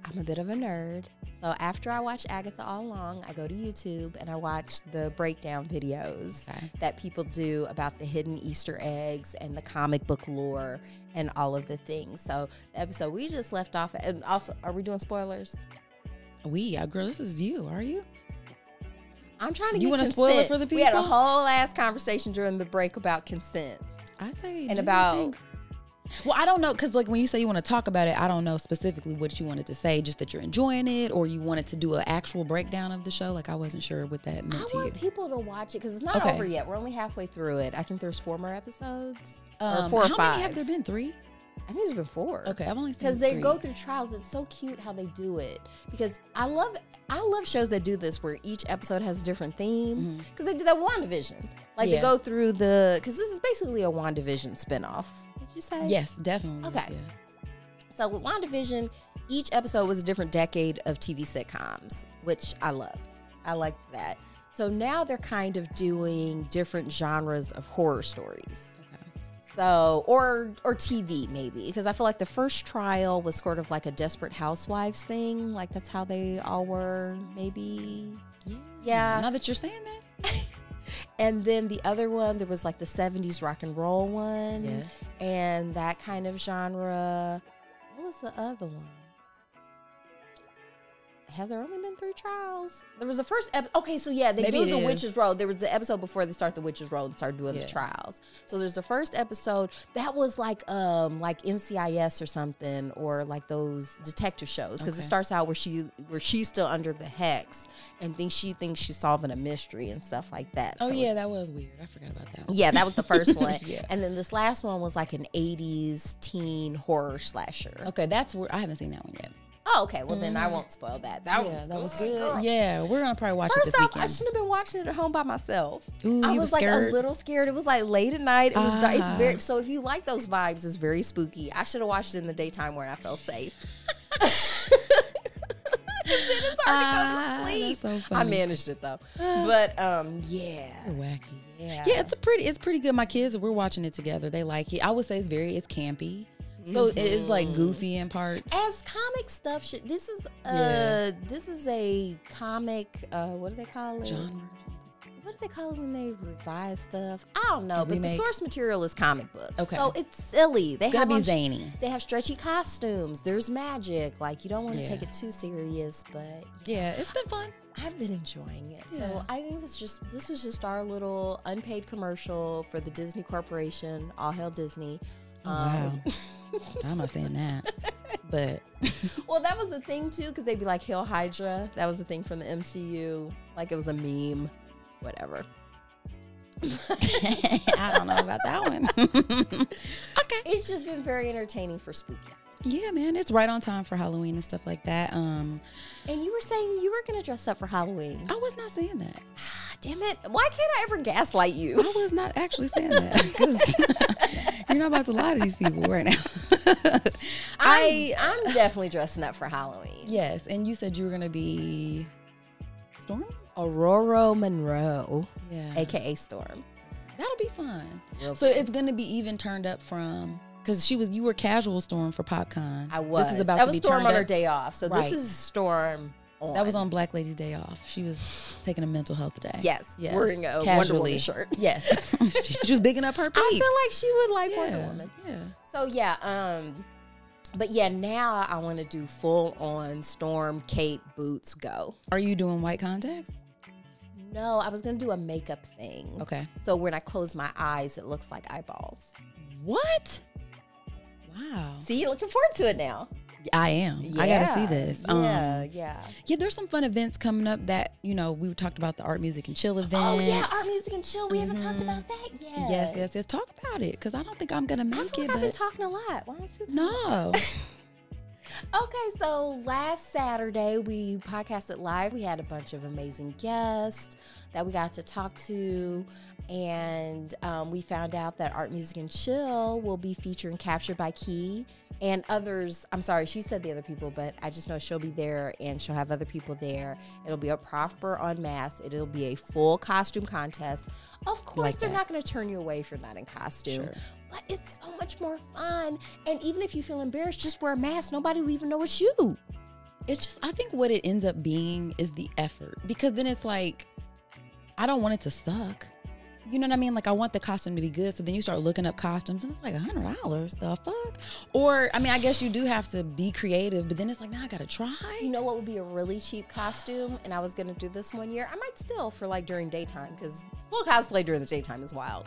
Speaker 2: I'm a bit of a nerd. So after I watch Agatha All Along, I go to YouTube and I watch the breakdown videos that people do about the hidden Easter eggs and the comic book lore and all of the things. So the episode we just left off, and also, are we doing spoilers?
Speaker 3: Girl, this is you. Are you?
Speaker 2: I'm trying to get
Speaker 3: You want to
Speaker 2: consent.
Speaker 3: spoil it for the people?
Speaker 2: We had a whole ass conversation during the break about consent.
Speaker 3: I say,
Speaker 2: and about.
Speaker 3: Well, I don't know, because like when you say you want to talk about it, I don't know specifically what you wanted to say, just that you're enjoying it, or you wanted to do an actual breakdown of the show. Like I wasn't sure what that meant to you.
Speaker 2: I want people to watch it because it's not over yet. We're only halfway through it. I think there's 4 more episodes, or 4 or 5.
Speaker 3: How many have there been? 3?
Speaker 2: I think there's been 4.
Speaker 3: Okay, I've only seen
Speaker 2: because they
Speaker 3: 3.
Speaker 2: go through trials. It's so cute how they do it, because I love shows that do this where each episode has a different theme, because they did that WandaVision. Like they go through because this is basically a WandaVision spinoff. Would you say?
Speaker 3: Yes, definitely.
Speaker 2: Okay.
Speaker 3: Yeah.
Speaker 2: So with WandaVision, each episode was a different decade of TV sitcoms, which I loved. I liked that. So now they're kind of doing different genres of horror stories. So, or TV maybe, because I feel like the first trial was sort of like a Desperate Housewives thing. Like that's how they all were, maybe. Yeah.
Speaker 3: Now that you're saying that.
Speaker 2: And then the other one, there was like the 70s rock and roll one.
Speaker 3: Yes.
Speaker 2: And that kind of genre. What was the other one? Have there only been 3 trials? There was the first episode. Okay, so yeah, they do the Witches Road. There was the episode before they start the Witches Road and start doing the trials. So there's the first episode that was like NCIS or something, or like those detective shows, because it starts out where she's still under the hex and she thinks she's solving a mystery and stuff like that.
Speaker 3: Oh
Speaker 2: so
Speaker 3: yeah, that was weird. I forgot about that one.
Speaker 2: Yeah, that was the first one.
Speaker 3: Yeah.
Speaker 2: And then this last one was like an 80s teen horror slasher.
Speaker 3: Okay, that's where I haven't seen that one yet.
Speaker 2: Oh, okay. Well, then I won't spoil that. That was good. Girl.
Speaker 3: Yeah, we're gonna probably watch it this weekend.
Speaker 2: I shouldn't have been watching it at home by myself.
Speaker 3: Ooh,
Speaker 2: I was like a little scared. It was like late at night. It was dark. It's very. So if you like those vibes, it's very spooky. I should have watched it in the daytime where I felt safe. Then it's hard to go to sleep.
Speaker 3: That's so funny.
Speaker 2: I managed it though. But yeah,
Speaker 3: wacky.
Speaker 2: Yeah,
Speaker 3: it's pretty good. My kids, we're watching it together. They like it. I would say it's campy. So it's like goofy in parts.
Speaker 2: As comic stuff should. This is a comic. What do they call it?
Speaker 3: Genre.
Speaker 2: What do they call it when they revise stuff? I don't know, but the
Speaker 3: remake?
Speaker 2: source material is comic books.
Speaker 3: Okay.
Speaker 2: So it's silly.
Speaker 3: It's gotta be zany.
Speaker 2: They have stretchy costumes. There's magic. Like you don't want to take it too serious, but
Speaker 3: yeah, it's been fun.
Speaker 2: I've been enjoying it.
Speaker 3: Yeah.
Speaker 2: So I think this was just our little unpaid commercial for the Disney Corporation. All hail Disney.
Speaker 3: Wow. I'm not saying that, but
Speaker 2: well, that was the thing too, because they'd be like Hail Hydra. That was the thing from the MCU. Like it was a meme, whatever.
Speaker 3: I don't know about that one. Okay,
Speaker 2: it's just been very entertaining for spooky.
Speaker 3: Yeah, man, it's right on time for Halloween and stuff like that.
Speaker 2: And you were saying you were gonna dress up for Halloween.
Speaker 3: I was not saying that.
Speaker 2: Damn it! Why can't I ever gaslight you?
Speaker 3: I was not actually saying that, because you're not about to lie to these people right now.
Speaker 2: I'm definitely dressing up for Halloween.
Speaker 3: Yes, and you said you were gonna be Storm?
Speaker 2: Aurora Monroe,
Speaker 3: yeah,
Speaker 2: aka Storm.
Speaker 3: That'll be fun. So it's gonna be even turned up from, because you were casual Storm for PopCon.
Speaker 2: I was.
Speaker 3: This is about
Speaker 2: that
Speaker 3: to
Speaker 2: was
Speaker 3: be
Speaker 2: Storm on her
Speaker 3: up.
Speaker 2: day off. So this is Storm.
Speaker 3: That was on Black Lady's day off. She was taking a mental health day.
Speaker 2: Yes. Wearing a Wonder Woman shirt.
Speaker 3: Yes. she was bigging up her peeps.
Speaker 2: I feel like she would like Wonder Woman.
Speaker 3: Yeah.
Speaker 2: So yeah, but yeah, now I want to do full on Storm, cape, boots, go.
Speaker 3: Are you doing white contacts?
Speaker 2: No, I was gonna do a makeup thing.
Speaker 3: Okay.
Speaker 2: So when I close my eyes, it looks like eyeballs.
Speaker 3: What? Wow.
Speaker 2: See, looking forward to it now.
Speaker 3: I am.
Speaker 2: Yeah.
Speaker 3: I gotta see this.
Speaker 2: Yeah.
Speaker 3: There's some fun events coming up that, we talked about the art, music, and chill event.
Speaker 2: Oh, yeah, art, music, and chill. We haven't talked about that yet.
Speaker 3: Yes. Talk about it, because I don't think I'm gonna make
Speaker 2: I feel like I've been talking a lot. Why don't you
Speaker 3: No.
Speaker 2: Okay, so last Saturday we podcasted live. We had a bunch of amazing guests that we got to talk to, and we found out that Art, Music, and Chill will be featuring Captured by Key and others. I'm sorry, she said the other people, but I just know she'll be there and she'll have other people there. It'll be a proper unmasked. It'll be a full costume contest. Of course, they're not going to turn you away if you're not in costume.
Speaker 3: Sure.
Speaker 2: But it's so much more fun. And even if you feel embarrassed, just wear a mask. Nobody will even know it's you.
Speaker 3: It's just, I think what it ends up being is the effort. Because then it's like, I don't want it to suck. You know what I mean? Like, I want the costume to be good. So then you start looking up costumes and it's like $100. The fuck? Or, I mean, I guess you do have to be creative, but then it's like, now I got to try.
Speaker 2: You know what would be a really cheap costume? And I was going to do this one year. I might still for like during daytime, because full cosplay during the daytime is wild.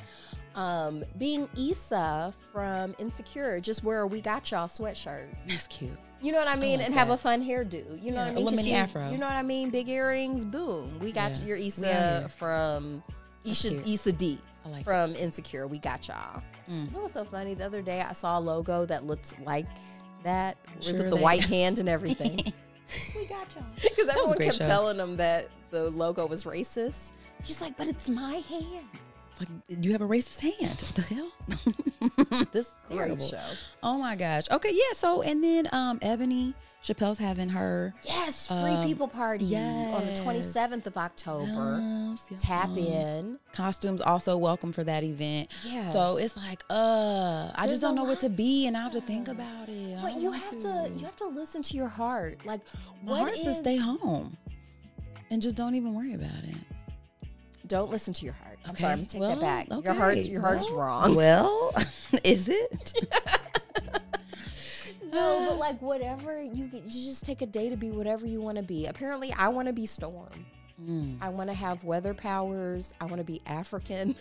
Speaker 2: Being Issa from Insecure, just wear a We Got Y'all sweatshirt.
Speaker 3: That's cute.
Speaker 2: You know what I mean?
Speaker 3: like
Speaker 2: and
Speaker 3: that.
Speaker 2: have a fun hairdo. You know what I mean?
Speaker 3: A little mini afro.
Speaker 2: You know what I mean? Big earrings, boom. We got your Issa from Issa D.
Speaker 3: I like
Speaker 2: from Insecure. We got y'all. You know what's so funny? The other day I saw a logo that looked like that with the white hand and everything.
Speaker 3: We got y'all.
Speaker 2: Because everyone kept
Speaker 3: show.
Speaker 2: telling them that the logo was racist. She's like, but it's my hand.
Speaker 3: It's like, you have a racist hand. What the hell? This is
Speaker 2: Great
Speaker 3: terrible.
Speaker 2: show.
Speaker 3: Oh my gosh. Okay, yeah. So, and then Ebony Chappelle's having her
Speaker 2: Free people party on the 27th of October. Tap in.
Speaker 3: Costumes also welcome for that event.
Speaker 2: Yes.
Speaker 3: So it's like, I just don't know what to be, and I have to think about it.
Speaker 2: But you have to listen to your heart. Like,
Speaker 3: My heart says stay home and just don't even worry about it.
Speaker 2: Don't listen to your heart. I'm
Speaker 3: Okay.
Speaker 2: sorry, I'm gonna take that back.
Speaker 3: Okay.
Speaker 2: Your heart is wrong.
Speaker 3: Well, is it?
Speaker 2: No, but like whatever you just take a day to be whatever you want to be. Apparently, I want to be Storm. I want to have weather powers. I want to be African.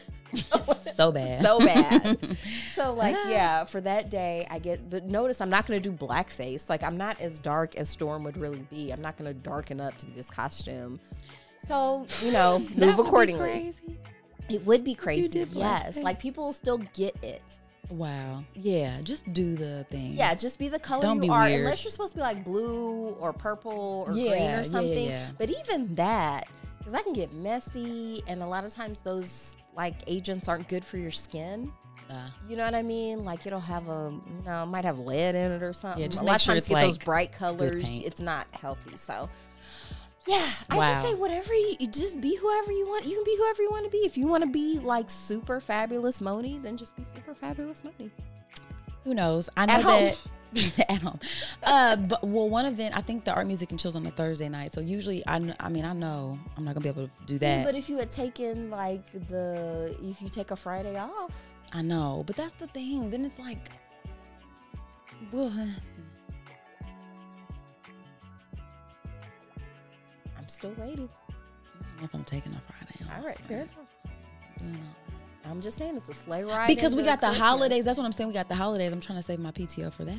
Speaker 3: So bad.
Speaker 2: So bad. So like, yeah, for that day but notice I'm not going to do blackface. Like, I'm not as dark as Storm would really be. I'm not going to darken up to be this costume. So, move accordingly.
Speaker 3: Crazy.
Speaker 2: It would be crazy.
Speaker 3: Yes.
Speaker 2: Like, people will still get it.
Speaker 3: Wow. Yeah, just do the thing.
Speaker 2: Yeah, just be the color
Speaker 3: Don't
Speaker 2: you
Speaker 3: be
Speaker 2: are.
Speaker 3: weird.
Speaker 2: Unless you're supposed to be like blue or purple or green or something.
Speaker 3: Yeah.
Speaker 2: But even that, because that can get messy, and a lot of times those like agents aren't good for your skin. You know what I mean? Like, it'll have it might have lead in it or something.
Speaker 3: Yeah, just
Speaker 2: a
Speaker 3: make
Speaker 2: lot
Speaker 3: sure
Speaker 2: of times
Speaker 3: it's
Speaker 2: get
Speaker 3: like
Speaker 2: those bright colors.
Speaker 3: paint.
Speaker 2: It's not healthy. So yeah, I
Speaker 3: Wow.
Speaker 2: just say whatever you just be whoever you want. You can be whoever you want to be. If you want to be like super fabulous Moni, then just be super fabulous Moni.
Speaker 3: Who knows? I know
Speaker 2: At home.
Speaker 3: that at home. But one event, I think the Art, Music, and Chill's on a Thursday night. So usually, I know I'm not gonna be able to do that.
Speaker 2: But if you had taken if you take a Friday off,
Speaker 3: I know, but that's the thing. Then it's like, well,
Speaker 2: I'm still waiting.
Speaker 3: I don't know if I'm taking a Friday.
Speaker 2: All right, fair enough. I'm just saying it's a sleigh ride.
Speaker 3: Because we
Speaker 2: into
Speaker 3: got the
Speaker 2: Christmas.
Speaker 3: holidays. That's what I'm saying. We got the holidays. I'm trying to save my PTO for that.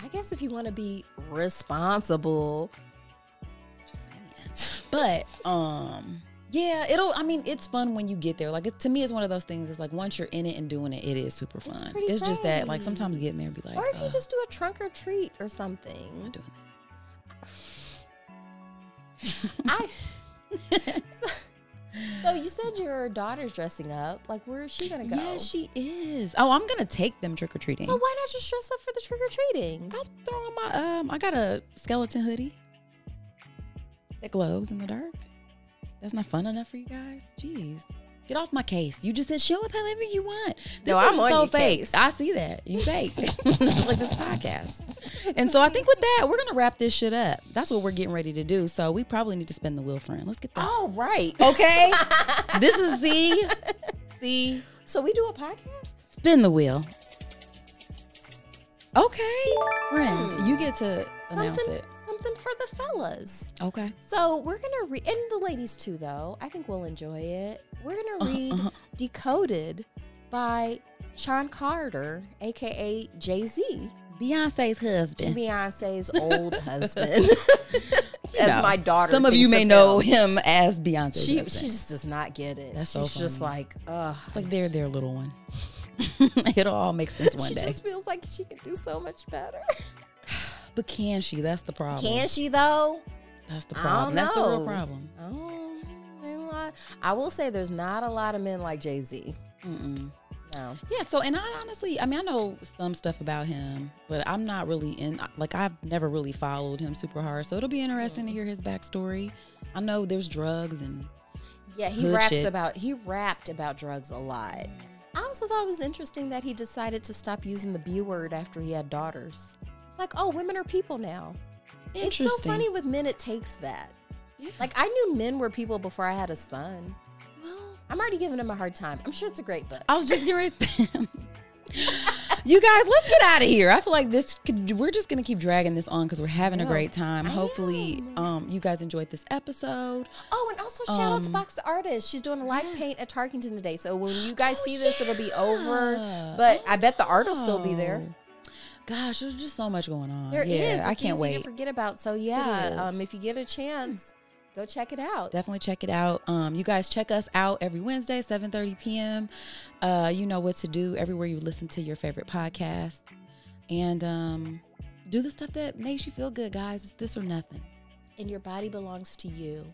Speaker 2: I guess if you want to be responsible.
Speaker 3: Just saying. But yeah, it's fun when you get there. Like, to me, it's one of those things. It's like, once you're in it and doing it, it is super fun. It's just that, like, sometimes getting there and be like,
Speaker 2: or if you just do a trunk or treat or something.
Speaker 3: I'm not doing
Speaker 2: that. So you said your daughter's dressing up. Like, where is she gonna go?
Speaker 3: Yeah, she is. Oh, I'm gonna take them trick or treating.
Speaker 2: So why not just dress up for the trick or treating?
Speaker 3: I'll throw on my I got a skeleton hoodie that glows in the dark. That's not fun enough for you guys? Jeez. Get off my case. You just said show up however you want.
Speaker 2: No, I'm on your case.
Speaker 3: I see that. You fake. It's like this podcast. And so I think with that, we're going to wrap this shit up. That's what we're getting ready to do. So we probably need to spin the wheel, friend. Let's get that.
Speaker 2: Oh, right.
Speaker 3: Okay. This is C.
Speaker 2: So we do a podcast?
Speaker 3: Spin the wheel. Okay. Friend, you get to announce it.
Speaker 2: Something for the fellas.
Speaker 3: Okay.
Speaker 2: So we're going to read, and the ladies too, though. I think we'll enjoy it. We're going to read Decoded by Sean Carter, a.k.a. Jay-Z.
Speaker 3: Beyonce's husband.
Speaker 2: Beyonce's old husband. As my daughter.
Speaker 3: Some of you may know him as Beyonce's husband.
Speaker 2: She just does not get it.
Speaker 3: That's so funny.
Speaker 2: She's just like,
Speaker 3: it's like they're their little one. It'll all make sense one day.
Speaker 2: She just feels like she could do so much better.
Speaker 3: But can she? That's the problem.
Speaker 2: Can she though?
Speaker 3: That's the problem. That's the real problem.
Speaker 2: I will say there's not a lot of men like Jay-Z. No.
Speaker 3: Yeah, so, and I honestly, I mean, I know some stuff about him, but I'm not really I've never really followed him super hard. So it'll be interesting to hear his backstory. I know there's drugs and
Speaker 2: he rapped about drugs a lot. I also thought it was interesting that he decided to stop using the B word after he had daughters. It's like, oh, women are people now. It's so funny with men, it takes that. Yeah. Like, I knew men were people before I had a son. Well, I'm already giving him a hard time. I'm sure it's a great book.
Speaker 3: I was just getting ready to say, you guys, let's get out of here. I feel like we're just going to keep dragging this on because we're having a great time. Hopefully, you guys enjoyed this episode.
Speaker 2: Oh, and also shout out to Box the Artist. She's doing a live paint at Tarkington today. So when you guys see this, it'll be over. But I bet the art will still be there.
Speaker 3: Gosh, there's just so much going on.
Speaker 2: There is.
Speaker 3: I can't wait.
Speaker 2: To forget about. So yeah, if you get a chance, go check it out.
Speaker 3: Definitely check it out. You guys check us out every Wednesday, 7:30 p.m. You know what to do everywhere you listen to your favorite podcasts. And do the stuff that makes you feel good, guys. It's this or nothing.
Speaker 2: And your body belongs to you.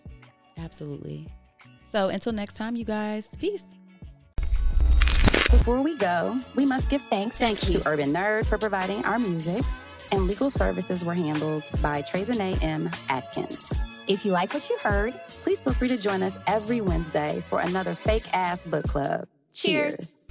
Speaker 3: Absolutely. So until next time, you guys, peace.
Speaker 1: Before we go, we must give thanks to Urban Nerd for providing our music, and legal services were handled by Trezene M. Atkins. If you like what you heard, please feel free to join us every Wednesday for another fake-ass book club. Cheers.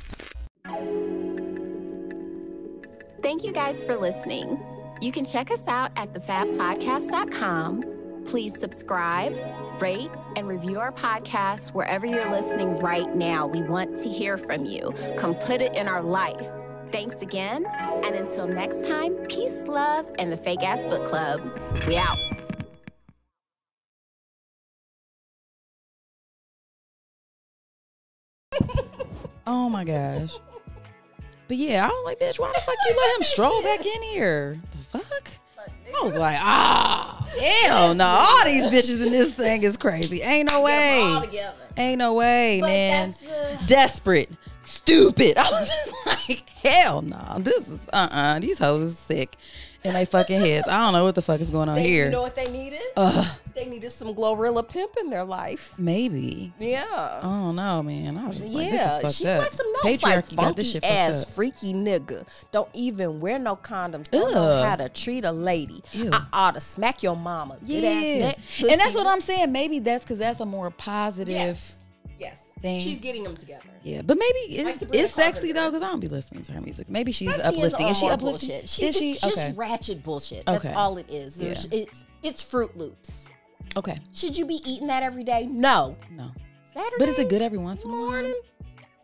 Speaker 4: Thank you guys for listening. You can check us out at thefabpodcast.com. Please subscribe, rate, and review our podcast wherever you're listening right now. We want to hear from you. Come put it in our life. Thanks again, and until next time, peace, love, and the Fake Ass Book Club. We out.
Speaker 3: Oh my gosh. But yeah, I was like, bitch, why the fuck you let him stroll back in here? The fuck? I was like, hell no. All these bitches in this thing is crazy. Ain't no way. Ain't no way, man. Desperate. Stupid. I was just like, hell no. This is, these hoes is sick in they fucking heads. I don't know what the fuck is going on here.
Speaker 2: You know what they needed? They needed some Glorilla pimp in their life.
Speaker 3: Maybe.
Speaker 2: Yeah.
Speaker 3: I don't know, man. I was just like, this is fucked
Speaker 2: she
Speaker 3: up.
Speaker 2: let some notes
Speaker 3: Patriarchy
Speaker 2: like
Speaker 3: got this shit fucked
Speaker 2: ass
Speaker 3: up.
Speaker 2: freaky nigga. Don't even wear no condoms. Don't know how to treat a lady.
Speaker 3: Ew.
Speaker 2: I ought to smack your mama. Good ass neck,
Speaker 3: and that's
Speaker 2: pussy.
Speaker 3: what I'm saying. Maybe that's because that's a more positive
Speaker 2: Yes.
Speaker 3: thing.
Speaker 2: She's getting them together.
Speaker 3: Yeah, but maybe it's sexy
Speaker 2: Carpenter.
Speaker 3: though, because I don't be listening to her music. Maybe she's
Speaker 2: Sexy
Speaker 3: uplifting. Is she
Speaker 2: more
Speaker 3: uplifting?
Speaker 2: bullshit.
Speaker 3: Is she?
Speaker 2: Just
Speaker 3: Okay.
Speaker 2: ratchet bullshit. That's
Speaker 3: Okay.
Speaker 2: all it is.
Speaker 3: Yeah.
Speaker 2: It's Fruit Loops.
Speaker 3: Okay.
Speaker 2: Should you be eating that every day? No. Saturday.
Speaker 3: But is it good every once in a while?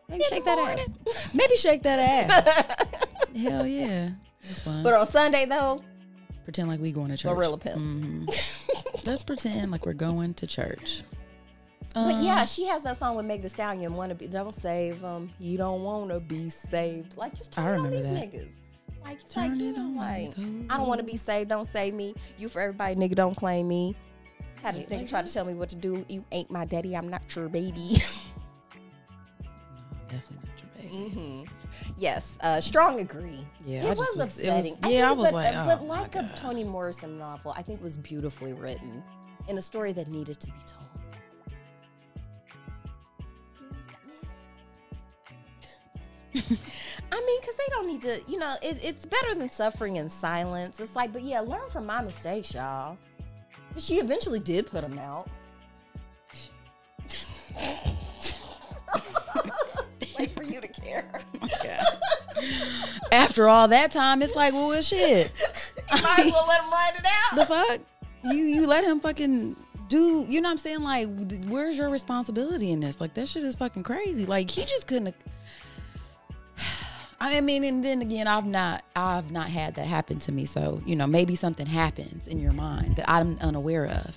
Speaker 2: Maybe shake that ass.
Speaker 3: Maybe shake that ass. Hell yeah. That's fine.
Speaker 2: But on Sunday though,
Speaker 3: pretend like we going to church.
Speaker 2: Glorilla pimp.
Speaker 3: Mm-hmm. Let's pretend like we're going to church.
Speaker 2: But yeah, she has that song with Meg Thee Stallion. Don't save them. You don't want to be saved. Like, just turn on these niggas. Like, it's like, you know, like, I don't want to be saved. Don't save me. You for everybody, nigga, don't claim me. Had a nigga try to tell me what to do. You ain't my daddy. I'm not your baby.
Speaker 3: No, definitely not your baby.
Speaker 2: Mm-hmm. Yes, strong agree.
Speaker 3: Yeah,
Speaker 2: it was upsetting.
Speaker 3: I was like,
Speaker 2: but like a Toni Morrison novel, I think it was beautifully written in a story that needed to be told. I mean, because they don't need to, you know, it's better than suffering in silence. It's like, but yeah, learn from my mistakes, y'all. She eventually did put them out. Wait for you to care.
Speaker 3: Okay. After all that time, it's like, well shit.
Speaker 2: You might as well let him write it out.
Speaker 3: The fuck? You let him fucking do, you know what I'm saying? Like, where's your responsibility in this? Like, that shit is fucking crazy. Like, he just couldn't. I mean, and then again, I've not had that happen to me. So, you know, maybe something happens in your mind that I'm unaware of.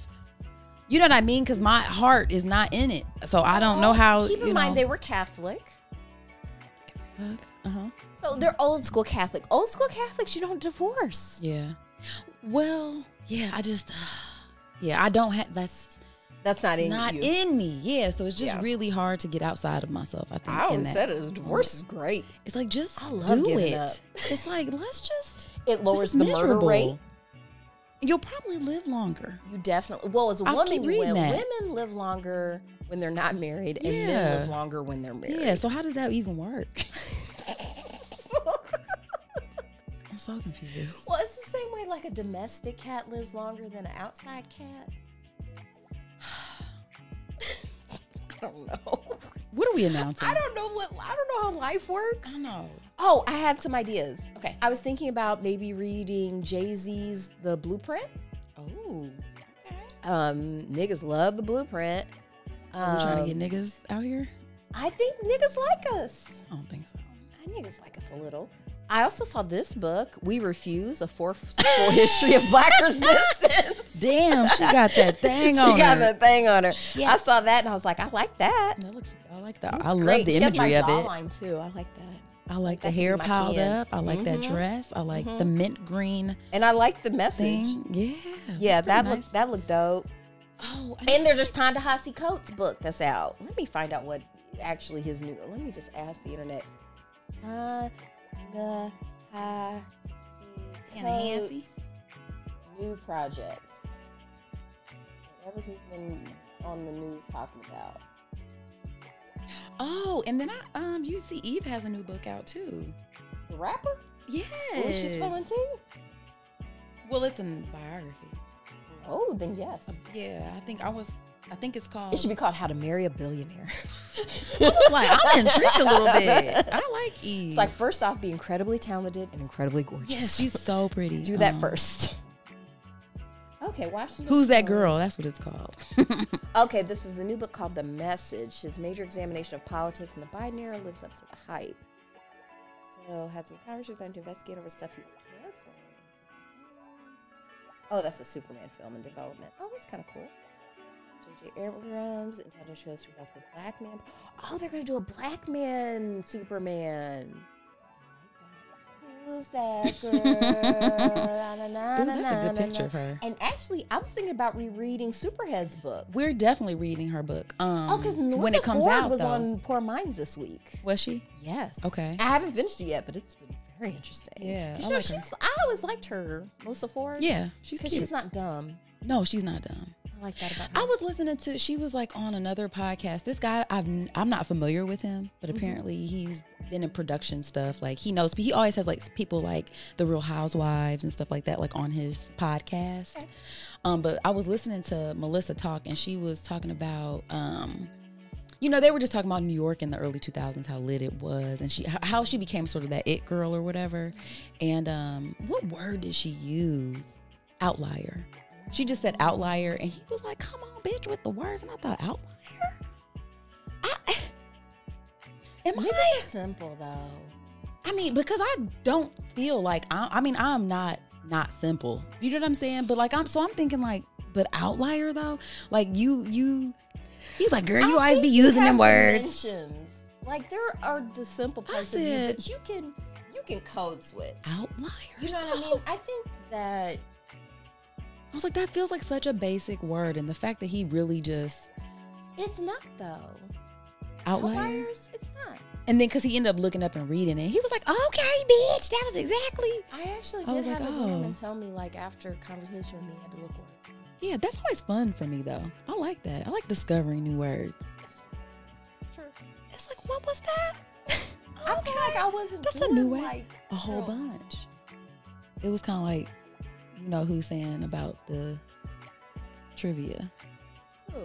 Speaker 3: You know what I mean? Because my heart is not in it. So I don't know how,
Speaker 2: Keep in mind they were Catholic.
Speaker 3: Fuck.
Speaker 2: So they're old school Catholic. Old school Catholics, you don't divorce.
Speaker 3: Yeah. Well, yeah, I just, I don't have, that's
Speaker 2: not in
Speaker 3: me. Yeah. So it's just really hard to get outside of myself, I think.
Speaker 2: I always said it. Divorce is great.
Speaker 3: It's like, just
Speaker 2: do it.
Speaker 3: It's like, let's just.
Speaker 2: It lowers the murder rate.
Speaker 3: You'll probably live longer.
Speaker 2: You definitely. Well, as a woman, women live longer when they're not married, and men live longer when they're married.
Speaker 3: Yeah. So how does that even work? I'm so confused.
Speaker 2: Well, it's the same way like a domestic cat lives longer than an outside cat. I don't know.
Speaker 3: What are we announcing?
Speaker 2: I don't know how life works.
Speaker 3: I don't know.
Speaker 2: Oh, I had some ideas.
Speaker 3: Okay.
Speaker 2: I was thinking about maybe reading Jay-Z's The Blueprint.
Speaker 3: Oh. Okay.
Speaker 2: Niggas love The Blueprint.
Speaker 3: Are we trying to get niggas out here?
Speaker 2: I think niggas like us.
Speaker 3: I don't think so.
Speaker 2: Niggas like us a little. I also saw this book, We Refuse, A Forceful History of Black Resistance.
Speaker 3: Damn, she got that thing on her.
Speaker 2: She got that thing on her.
Speaker 3: Yeah.
Speaker 2: I saw that and I was like, I like that.
Speaker 3: I like that.
Speaker 2: It's
Speaker 3: I love
Speaker 2: great.
Speaker 3: the
Speaker 2: She
Speaker 3: imagery
Speaker 2: has
Speaker 3: of
Speaker 2: my
Speaker 3: it.
Speaker 2: jawline too. I like that.
Speaker 3: I like the hair piled up. I like that
Speaker 2: Mm-hmm.
Speaker 3: dress. I like the mint green
Speaker 2: And I like the message.
Speaker 3: thing. Yeah.
Speaker 2: Yeah,
Speaker 3: that's pretty
Speaker 2: that looked dope.
Speaker 3: Oh,
Speaker 2: And there's Ta-Nehisi Coates' book that's out. Let me find out what actually his new. Let me just ask the internet.
Speaker 3: Ta-Nehisi?
Speaker 2: New project. Whatever he's been on the news talking about.
Speaker 3: Oh, and then you see Eve has a new book out too.
Speaker 2: The rapper?
Speaker 3: Yes.
Speaker 2: Who's she spelling too?
Speaker 3: Well, it's a biography.
Speaker 2: Oh, then yes.
Speaker 3: Yeah, I think it's called.
Speaker 2: It should be called How to Marry a Billionaire.
Speaker 3: Like, I'm intrigued a little bit. I like Eve.
Speaker 2: It's like, first off, be incredibly talented and incredibly gorgeous.
Speaker 3: yes, she's so pretty.
Speaker 2: Do that first. Okay, Washington.
Speaker 3: Who's that girl? That's what it's called.
Speaker 2: Okay, this is the new book called The Message. His major examination of politics and the Biden era lives up to the hype. So, had some Congress time to investigate over stuff he was canceling. Oh, that's a Superman film in development. Oh, that's kind of cool. J.J. Abrams, intended shows for a black man. Oh, they're going to do a black man Superman. Who's that girl?
Speaker 3: Ooh, that's a good picture of her.
Speaker 2: And actually, I was thinking about rereading Superhead's book.
Speaker 3: We're definitely reading her book.
Speaker 2: Because
Speaker 3: when it comes out,
Speaker 2: was
Speaker 3: though.
Speaker 2: on Poor Minds this week.
Speaker 3: Was she?
Speaker 2: Yes.
Speaker 3: Okay.
Speaker 2: I haven't finished it yet, but it's been very interesting.
Speaker 3: Yeah,
Speaker 2: You
Speaker 3: I
Speaker 2: know,
Speaker 3: like her.
Speaker 2: I always liked her, Melissa Ford.
Speaker 3: Yeah, she's
Speaker 2: Because
Speaker 3: cute.
Speaker 2: she's not dumb.
Speaker 3: No, she's not dumb.
Speaker 2: I like that about her.
Speaker 3: I was listening to, she was like on another podcast. This guy, I'm not familiar with him, but apparently he's been in production stuff. Like he knows, he always has like people like the Real Housewives and stuff like that, like on his podcast. Okay. But I was listening to Melissa talk, and she was talking about, you know, they were just talking about New York in the early 2000s, how lit it was, and how she became sort of that it girl or whatever. And what word did she use? Outlier. She just said outlier, and he was like, come on, bitch, with the words. And I thought, outlier?
Speaker 2: Niggas are simple, though.
Speaker 3: I mean, because I don't feel like, I'm not simple. You know what I'm saying? But like, I'm thinking like, but outlier though? Like he's like, girl, you always be using them words.
Speaker 2: Dimensions. Like there are the simple parts of you that you can code switch.
Speaker 3: Outliers.
Speaker 2: You know what I mean? I think that
Speaker 3: I was like, that feels like such a basic word, and the fact that he really just
Speaker 2: it's not though.
Speaker 3: Outliers?
Speaker 2: It's not.
Speaker 3: And then because he ended up looking up and reading it, he was like, okay, bitch, that was exactly.
Speaker 2: I actually
Speaker 3: I
Speaker 2: did
Speaker 3: was
Speaker 2: have
Speaker 3: like,
Speaker 2: a gentleman tell me like after a conversation with me, I had to look words.
Speaker 3: Yeah, that's always fun for me though. I like that. I like discovering new words.
Speaker 2: Sure.
Speaker 3: It's like, what was that?
Speaker 2: I feel like I wasn't
Speaker 3: That's
Speaker 2: doing
Speaker 3: a new way.
Speaker 2: like
Speaker 3: A whole bunch. It was kind of like, you know who's saying about the trivia.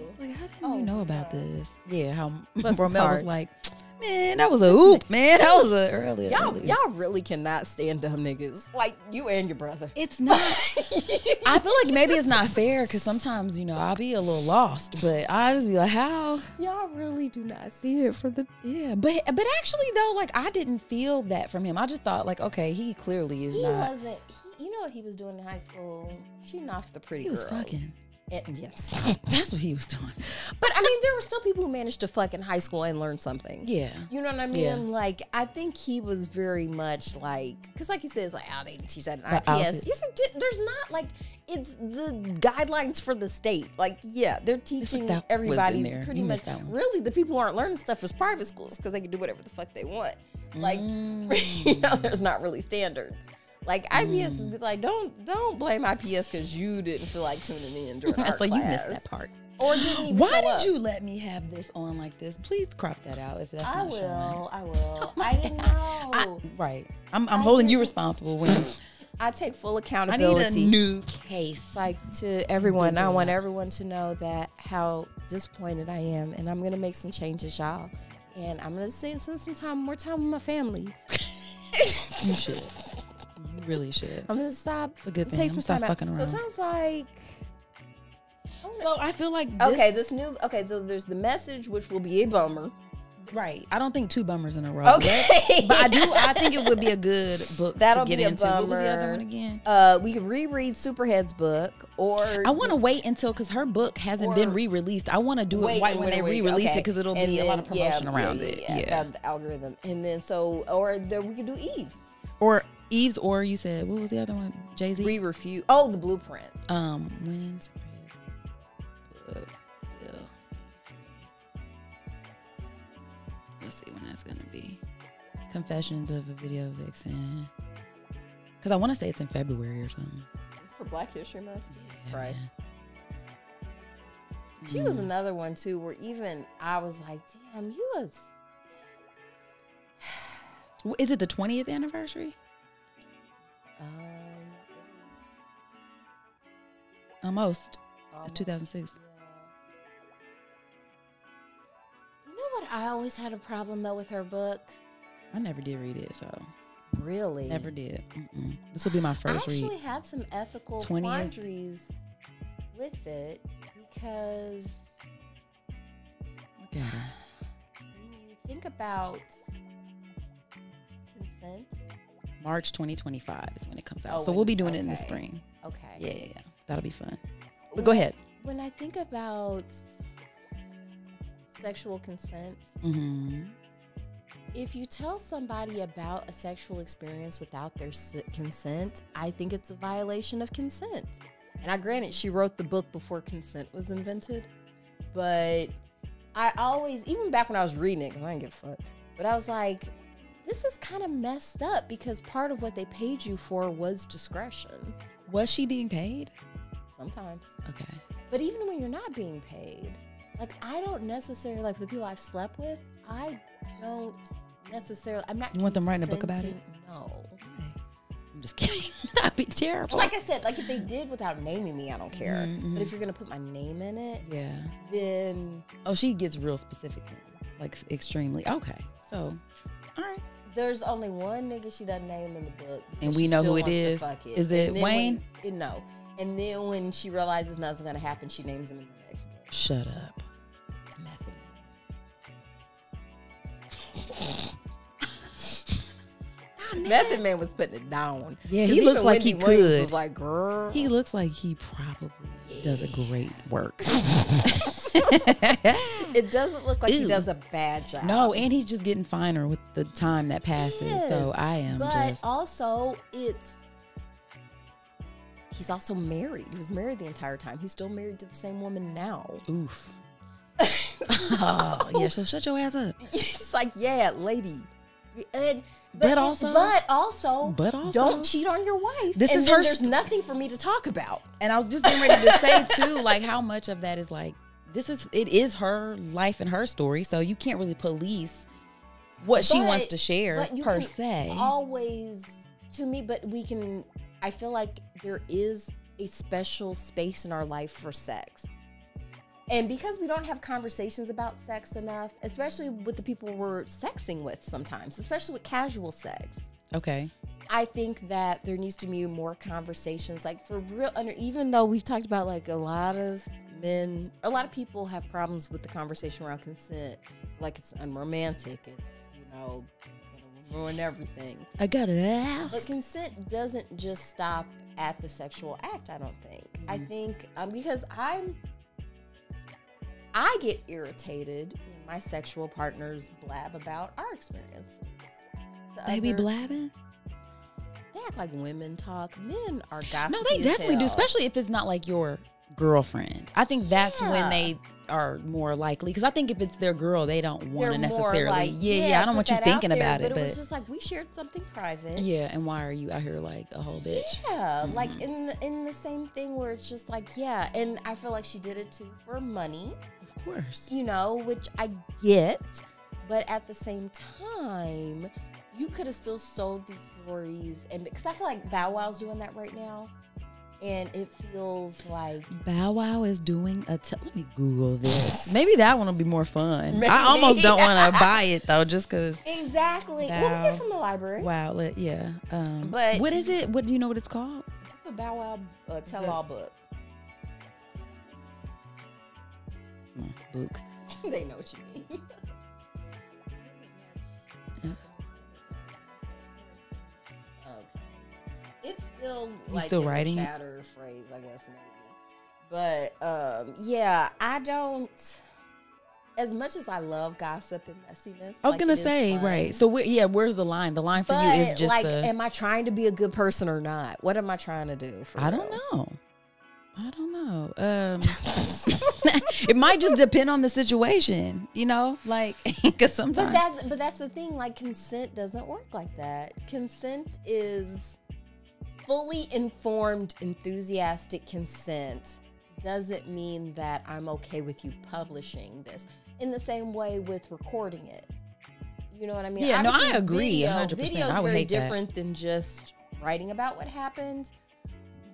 Speaker 3: It's like, how did you know about this? Yeah, how Romel was like, man, that was a oop, man. That was a earlier.
Speaker 2: Y'all really cannot stand dumb niggas. Like you and your brother.
Speaker 3: It's not. I feel like maybe it's not fair because sometimes, you know, I'll be a little lost, but I just be like, how?
Speaker 2: Y'all really do not see it for the.
Speaker 3: Yeah, but actually though, like I didn't feel that from him. I just thought like, okay, he clearly is not.
Speaker 2: He wasn't. You know what he was doing in high school? Shooting off the pretty girls.
Speaker 3: He was fucking.
Speaker 2: And yes,
Speaker 3: That's what he was doing.
Speaker 2: but I mean, there were still people who managed to fuck in high school and learn something.
Speaker 3: Yeah.
Speaker 2: You know what I mean?
Speaker 3: Yeah.
Speaker 2: Like, I think he was very much like, because like he says, like, oh, they teach that in
Speaker 3: The
Speaker 2: IPS.
Speaker 3: outfits.
Speaker 2: Yes, there's not, like, it's the guidelines for the state. Like, yeah, they're teaching
Speaker 3: that was
Speaker 2: everybody
Speaker 3: in there.
Speaker 2: pretty
Speaker 3: You
Speaker 2: much.
Speaker 3: missed that one.
Speaker 2: Really, the people who aren't learning stuff is private schools because they can do whatever the fuck they want. Like, you know, there's not really standards. Like, IPS is like, don't blame IPS because you didn't feel like tuning in during art
Speaker 3: So you
Speaker 2: class.
Speaker 3: missed that part.
Speaker 2: Or didn't even
Speaker 3: Why
Speaker 2: show
Speaker 3: did
Speaker 2: up.
Speaker 3: you let me have this on like this? Please crop that out if that's
Speaker 2: I
Speaker 3: not showing.
Speaker 2: I will. I didn't know.
Speaker 3: Right. I'm holding you responsible when
Speaker 2: I take full
Speaker 3: I
Speaker 2: accountability.
Speaker 3: need a new case.
Speaker 2: Like to everyone, I want everyone to know that how disappointed I am, and I'm gonna make some changes, y'all. And I'm gonna spend some more time with my family.
Speaker 3: You should. You really should.
Speaker 2: I'm gonna stop.
Speaker 3: It's a good thing.
Speaker 2: Take
Speaker 3: I'm
Speaker 2: some
Speaker 3: stop
Speaker 2: time
Speaker 3: fucking
Speaker 2: out.
Speaker 3: around.
Speaker 2: So it sounds like.
Speaker 3: So I feel like this,
Speaker 2: Okay, so there's the message, which will be a bummer.
Speaker 3: right. I don't think 2 bummers in a row.
Speaker 2: Okay,
Speaker 3: But I think it would be a good book
Speaker 2: That'll
Speaker 3: to get
Speaker 2: be a
Speaker 3: into. What was the other
Speaker 2: bummer.
Speaker 3: one again?
Speaker 2: We can reread Superhead's book, or
Speaker 3: I want to wait until because her book hasn't been re-released. I want to do it right when they re-release it because it'll be a lot of promotion around it. Yeah.
Speaker 2: The algorithm, and then we could do Eve's.
Speaker 3: Or Eve's, or you said what was the other one? Jay-Z.
Speaker 2: Re-review. Oh, the Blueprint.
Speaker 3: When's book? Yeah. Let's see when that's gonna be. Confessions of a Video Vixen. Because I want to say it's in February or something.
Speaker 2: For Black History Month.
Speaker 3: Yeah,
Speaker 2: Christ.
Speaker 3: man.
Speaker 2: She was another one too, where even I was like, "Damn, you was."
Speaker 3: Is it the 20th anniversary? Almost.
Speaker 2: Almost,
Speaker 3: 2006.
Speaker 2: yeah. You know what? I always had a problem though with her book.
Speaker 3: I never did read it, so
Speaker 2: Really?
Speaker 3: never did. This will be my first
Speaker 2: I actually
Speaker 3: read.
Speaker 2: had some ethical
Speaker 3: 20th.
Speaker 2: quandaries with it because
Speaker 3: Look at her.
Speaker 2: when you think about consent.
Speaker 3: March 2025 is when it comes out.
Speaker 2: Oh,
Speaker 3: So we'll be doing it in the
Speaker 2: okay.
Speaker 3: spring.
Speaker 2: Okay.
Speaker 3: Yeah. That'll be fun. But go ahead.
Speaker 2: When I think about sexual consent, if you tell somebody about a sexual experience without their consent, I think it's a violation of consent. And I granted she wrote the book before consent was invented, but I always, even back when I was reading it, because I didn't give a fuck, but I was like, this is kind of messed up because part of what they paid you for was discretion.
Speaker 3: Was she being paid?
Speaker 2: Sometimes.
Speaker 3: Okay.
Speaker 2: But even when you're not being paid, like I don't necessarily, like the people I've slept with, I don't necessarily, I'm not.
Speaker 3: You want them writing a book about it?
Speaker 2: No.
Speaker 3: I'm just kidding. That'd be terrible.
Speaker 2: Like I said, like if they did without naming me, I don't care. But if you're going to put my name in it,
Speaker 3: Yeah.
Speaker 2: then.
Speaker 3: Oh, she gets real specific then. Like extremely. Okay. So, all right.
Speaker 2: There's only one nigga she doesn't name in the book.
Speaker 3: And
Speaker 2: because
Speaker 3: we
Speaker 2: she
Speaker 3: know
Speaker 2: still
Speaker 3: who it
Speaker 2: wants to
Speaker 3: is.
Speaker 2: fuck
Speaker 3: Is it
Speaker 2: And then
Speaker 3: Wayne?
Speaker 2: No. And then when she realizes nothing's going to happen, she names him in the next book.
Speaker 3: Shut up.
Speaker 2: It's Method Man. Method Man was putting it down.
Speaker 3: Yeah,
Speaker 2: 'Cause
Speaker 3: he
Speaker 2: even
Speaker 3: looks like
Speaker 2: Wendy
Speaker 3: he
Speaker 2: Williams
Speaker 3: could.
Speaker 2: was like, girl.
Speaker 3: He looks like he probably does a great work.
Speaker 2: It doesn't look like he
Speaker 3: Ew.
Speaker 2: does a bad job.
Speaker 3: No, and he's just getting finer with the time that passes.
Speaker 2: is.
Speaker 3: So I am
Speaker 2: But
Speaker 3: just.
Speaker 2: also, he's also married. He was married the entire time. He's still married to the same woman now.
Speaker 3: Oof. Oh, yeah, so shut your ass up.
Speaker 2: It's like, yeah, lady.
Speaker 3: But also,
Speaker 2: don't cheat on your wife.
Speaker 3: This
Speaker 2: and
Speaker 3: is
Speaker 2: then
Speaker 3: her
Speaker 2: there's nothing for me to talk about.
Speaker 3: And I was just getting ready to say too, like how much of that is like, it is her life and her story. So you can't really police what she wants to share
Speaker 2: But you
Speaker 3: per
Speaker 2: can
Speaker 3: se.
Speaker 2: always, to me, but I feel like there is a special space in our life for sex. And because we don't have conversations about sex enough, especially with the people we're sexing with sometimes, especially with casual sex.
Speaker 3: Okay.
Speaker 2: I think that there needs to be more conversations, like for real, even though we've talked about like a lot of people have problems with the conversation around consent. Like it's unromantic. It's, it's going to ruin everything.
Speaker 3: I got it.
Speaker 2: But consent doesn't just stop at the sexual act, I don't think. I think because I get irritated when my sexual partners blab about our experiences.
Speaker 3: They be blabbing?
Speaker 2: They act like women talk. Men are gossipy.
Speaker 3: No, they definitely do, especially if it's not like your girlfriend. I think that's when they are more likely, because I think if it's their girl, they don't want to necessarily.
Speaker 2: Like,
Speaker 3: I don't want you thinking about it.
Speaker 2: But it was just like we shared something private.
Speaker 3: Yeah, and why are you out here like a whole bitch?
Speaker 2: Yeah, like in the same thing where it's just like, yeah, and I feel like she did it too for money.
Speaker 3: Of course.
Speaker 2: You know, which I get, but at the same time, you could have still sold these stories, and because I feel like Bow Wow's doing that right now. And it feels like
Speaker 3: Bow Wow is doing let me Google this. Maybe that one will be more fun.
Speaker 2: Maybe.
Speaker 3: I almost don't want to buy it though, just because.
Speaker 2: Exactly. We'll get it from the library.
Speaker 3: Wow. Yeah.
Speaker 2: But
Speaker 3: what is it? What do you know what it's called?
Speaker 2: It's the Bow Wow tell-all book.
Speaker 3: Book.
Speaker 2: They know what you mean. It's still like
Speaker 3: still writing
Speaker 2: chatter phrase, I guess, maybe. But yeah, I don't. As much as I love gossip and messiness,
Speaker 3: I was gonna say, right. So where's the line? The line for you is just
Speaker 2: like, am I trying to be a good person or not? What am I trying to do?
Speaker 3: I don't know. It might just depend on the situation, you know, like because sometimes.
Speaker 2: But that's the thing. Like, consent doesn't work like that. Consent is. Fully informed, enthusiastic consent doesn't mean that I'm okay with you publishing this. In the same way with recording it. You know what I mean?
Speaker 3: Yeah,
Speaker 2: obviously,
Speaker 3: no, I agree 100%.
Speaker 2: Video is
Speaker 3: I would
Speaker 2: very
Speaker 3: hate
Speaker 2: different than just writing about what happened.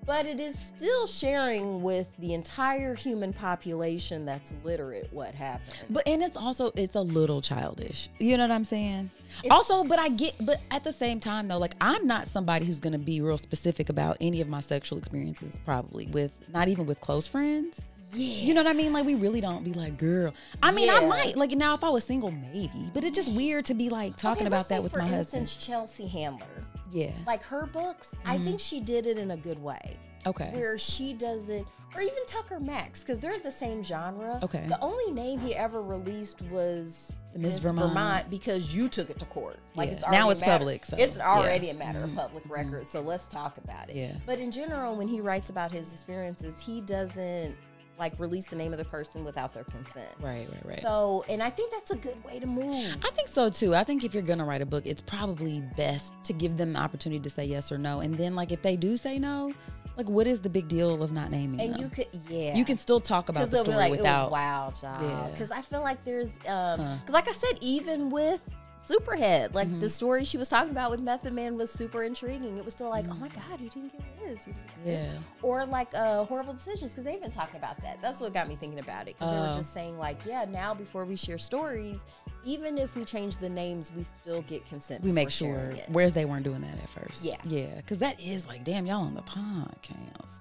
Speaker 2: But it is still sharing with the entire human population that's literate what happened.
Speaker 3: But it's a little childish. You know what I'm saying? But at the same time though, like I'm not somebody who's gonna be real specific about any of my sexual experiences, probably not even with close friends. Yeah. You know what I mean? Like we really don't be like, girl. I mean, I might like now if I was single, maybe, but it's just weird to be like talking about that with my husband.
Speaker 2: For instance, Chelsea Handler.
Speaker 3: Yeah.
Speaker 2: Like her books, I think she did it in a good way.
Speaker 3: Okay.
Speaker 2: Where she does it, or even Tucker Max, because they're the same genre.
Speaker 3: Okay.
Speaker 2: The only name he ever released was
Speaker 3: Miss Vermont,
Speaker 2: because you took it to court. Like it's
Speaker 3: now it's public. So.
Speaker 2: It's already a matter of public record. So let's talk about it.
Speaker 3: Yeah.
Speaker 2: But in general, when he writes about his experiences, he doesn't like release the name of the person without their consent.
Speaker 3: Right.
Speaker 2: So, and I think that's a good way to move.
Speaker 3: I think so too. I think if you're gonna write a book, it's probably best to give them the opportunity to say yes or no. And then like if they do say no, like what is the big deal of not naming them?
Speaker 2: And
Speaker 3: you can still talk about the story
Speaker 2: like,
Speaker 3: without.
Speaker 2: It was wild, child.
Speaker 3: Yeah.
Speaker 2: Because I feel like there's, because like I said, even with Superhead, like the story she was talking about with Method Man was super intriguing. It was still like, oh my God, you didn't get this.
Speaker 3: Yeah.
Speaker 2: Or like Horrible Decisions, because they've been talking about that. That's what got me thinking about it. Because they were just saying like, yeah, now before we share stories, even if we change the names, we still get consent.
Speaker 3: We make sure. Whereas they weren't doing that at first.
Speaker 2: Yeah.
Speaker 3: Yeah. Because that is like, damn, y'all on the podcast.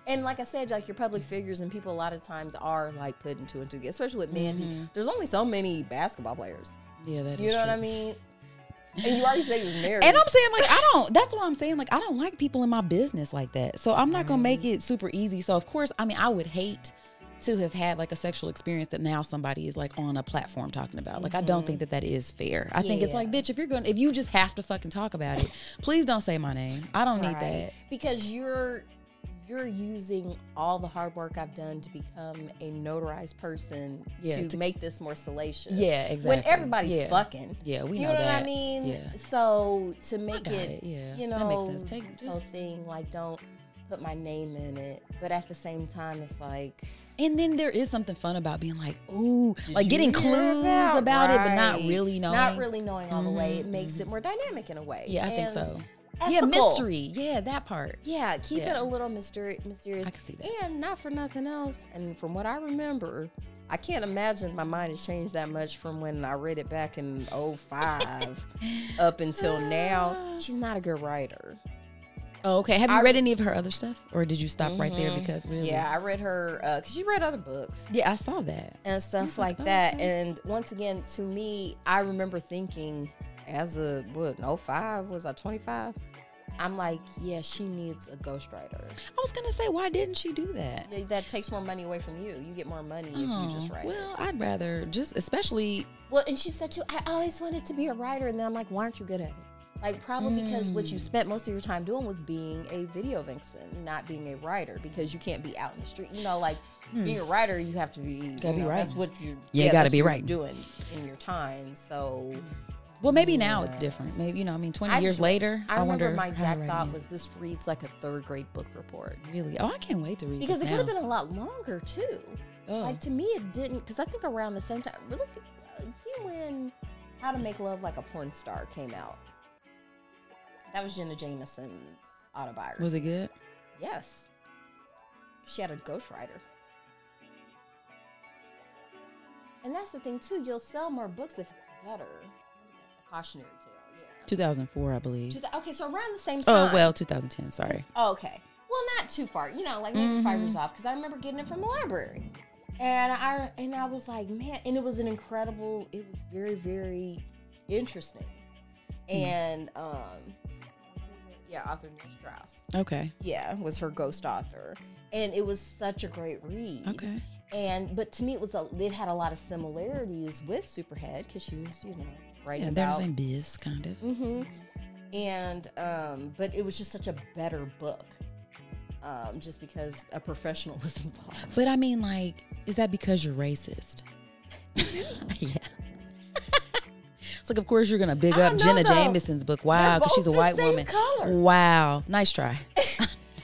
Speaker 2: And like I said, like your public figures and people a lot of times are like putting two and two together, especially with Mandy. There's only so many basketball players.
Speaker 3: Yeah, that is
Speaker 2: you know
Speaker 3: true.
Speaker 2: what I mean? And you already said he was married.
Speaker 3: And I'm saying, like, that's why I'm saying, like, I don't like people in my business like that. So I'm not going to make it super easy. So, of course, I mean, I would hate to have had, like, a sexual experience that now somebody is, like, on a platform talking about. Like, I don't think that is fair. I think it's like, bitch, if you just have to fucking talk about it, please don't say my name. I don't need that.
Speaker 2: Because you're using all the hard work I've done to become a notarized person to make this more salacious.
Speaker 3: Yeah, exactly.
Speaker 2: When everybody's fucking.
Speaker 3: Yeah, we know
Speaker 2: that. You know
Speaker 3: that.
Speaker 2: what I mean?
Speaker 3: Yeah.
Speaker 2: So to make it, you know,
Speaker 3: that makes sense. Take
Speaker 2: this whole thing, like, don't put my name in it. But at the same time, it's like...
Speaker 3: And then there is something fun about being like, ooh, like getting clues about it, but not really knowing.
Speaker 2: Not really knowing all the way. It makes it more dynamic in a way.
Speaker 3: Yeah, I think so.
Speaker 2: Ethical.
Speaker 3: Yeah, mystery. Yeah, that part.
Speaker 2: Yeah, keep it a little mysterious.
Speaker 3: I can see that.
Speaker 2: And not for nothing else. And from what I remember, I can't imagine my mind has changed that much from when I read it back in 2005 up until now. She's not a good writer.
Speaker 3: Oh, okay. Have you read any of her other stuff? Or did you stop right there because really?
Speaker 2: Yeah, I read her, because she read other books.
Speaker 3: Yeah, I saw that.
Speaker 2: And stuff like that. Okay. And once again, to me, I remember thinking, as a, 05, was I 25? I'm like, yeah, she needs a ghostwriter.
Speaker 3: I was gonna say, why didn't she do that?
Speaker 2: That takes more money away from you. You get more money if you just write
Speaker 3: well,
Speaker 2: it.
Speaker 3: I'd rather just, especially.
Speaker 2: Well, and she said too, I always wanted to be a writer, and then I'm like, why aren't you good at it? Like, probably because what you spent most of your time doing was being a video vixen, not being a writer, because you can't be out in the street. You know, like being a writer, you have to be.
Speaker 3: Gotta be right.
Speaker 2: That's what you.
Speaker 3: Yeah, gotta be
Speaker 2: what
Speaker 3: right.
Speaker 2: you're doing in your time. So.
Speaker 3: Well, maybe now it's different. Maybe 20 years later.
Speaker 2: I remember
Speaker 3: wonder
Speaker 2: my exact thought was, this reads like a 3rd grade book report.
Speaker 3: Really? Oh, I can't wait to read
Speaker 2: because
Speaker 3: this
Speaker 2: it could have been a lot longer too.
Speaker 3: Oh.
Speaker 2: Like, to me, it didn't. Because I think around the same time, really, see when How to Make Love Like a Porn Star came out. That was Jenna Jameson's autobiography.
Speaker 3: Was it good?
Speaker 2: Yes. She had a ghostwriter. And that's the thing, too. You'll sell more books if it's better. A cautionary tale, yeah.
Speaker 3: 2004, I believe.
Speaker 2: Okay, so around the same time.
Speaker 3: Oh, well, 2010, sorry.
Speaker 2: Oh, okay. Well, not too far. Like maybe 5 years off, because I remember getting it from the library. And I was like, man, and it was very, very interesting. And, author Neil Strauss.
Speaker 3: Okay.
Speaker 2: Yeah, was her ghost author. And it was such a great read.
Speaker 3: Okay.
Speaker 2: But to me, it had a lot of similarities with Superhead, because she's, writing
Speaker 3: about. Yeah, they're the same biz, kind of.
Speaker 2: Mm-hmm. And, but it was just such a better book. Just because a professional was involved.
Speaker 3: But I mean, like, is that because you're racist? Yeah. It's like, of course, you're going to big up Jenna Jameson's book. Wow, because she's a white woman. Color. Wow. Nice try.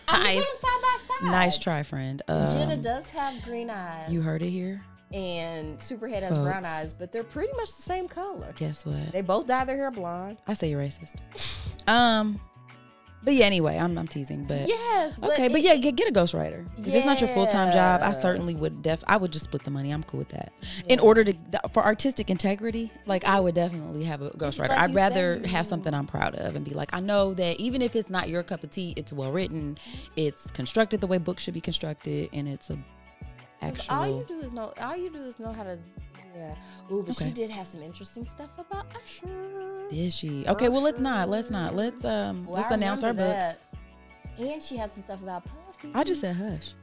Speaker 2: I mean, put them side by side.
Speaker 3: Nice try, friend.
Speaker 2: Jenna does have green eyes.
Speaker 3: You heard it here.
Speaker 2: And Superhead has brown eyes, but they're pretty much the same color.
Speaker 3: Guess what?
Speaker 2: They both dye their hair blonde.
Speaker 3: I say you're racist. But yeah, anyway, I'm teasing, but
Speaker 2: yes. But
Speaker 3: okay, but yeah, get a ghostwriter. If it's not your full-time job, I certainly would I would just split the money. I'm cool with that. Yeah. In order for artistic integrity, like I would definitely have a ghostwriter. Like I'd rather have something I'm proud of and be like, I know that even if it's not your cup of tea, it's well written, it's constructed the way books should be constructed, and it's a actual.
Speaker 2: All you do is know how to. Yeah. Ooh, but she did have some interesting stuff about Usher.
Speaker 3: Did she? Okay, well let's not. Let's announce our book.
Speaker 2: And she had some stuff about Puffy.
Speaker 3: I just said hush.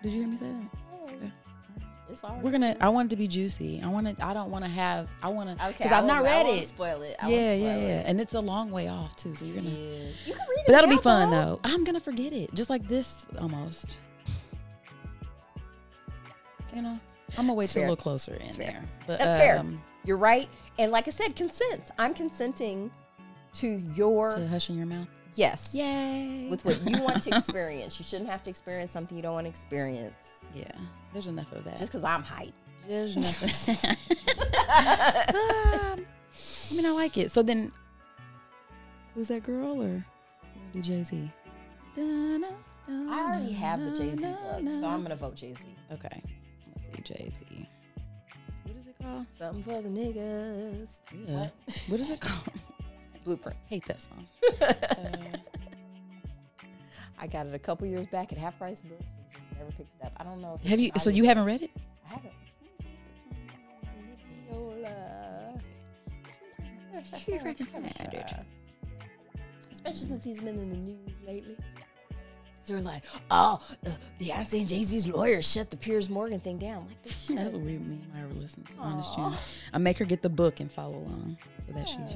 Speaker 3: Did you hear me say that?
Speaker 2: Okay. It's all
Speaker 3: right. I want it to be juicy. I want to because I've not
Speaker 2: I
Speaker 3: read it.
Speaker 2: won't spoil it.
Speaker 3: Yeah. And it's a long way off too, so you're gonna.
Speaker 2: You can read it.
Speaker 3: But that'll be fun though. I'm gonna forget it, just like this almost. I'm gonna wait till a little closer in there. But,
Speaker 2: that's fair. You're right. And like I said, consent. I'm consenting to
Speaker 3: hushing your mouth.
Speaker 2: Yes.
Speaker 3: Yay.
Speaker 2: With what you want to experience. You shouldn't have to experience something you don't want to experience.
Speaker 3: Yeah. There's enough of that.
Speaker 2: Just because I'm hype.
Speaker 3: There's enough. I mean, I like it. So then, who's that girl, or do Jay-Z?
Speaker 2: I already have the Jay-Z book, so I'm gonna vote Jay-Z.
Speaker 3: Okay. Jay-Z. What is it called?
Speaker 2: Something for the niggas.
Speaker 3: Yeah. What is it called?
Speaker 2: Blueprint.
Speaker 3: Hate that song.
Speaker 2: I got it a couple years back at Half Price Books and just never picked it up. I don't know if
Speaker 3: have you. So you haven't read it?
Speaker 2: I haven't.
Speaker 3: She freaking fat.
Speaker 2: Especially since he's been in the news lately. They're like, Beyonce and Jay-Z's lawyers shut the Piers Morgan thing down. Like,
Speaker 3: that's what me and Myra were listening to on this channel. I make her get the book and follow along so that she's,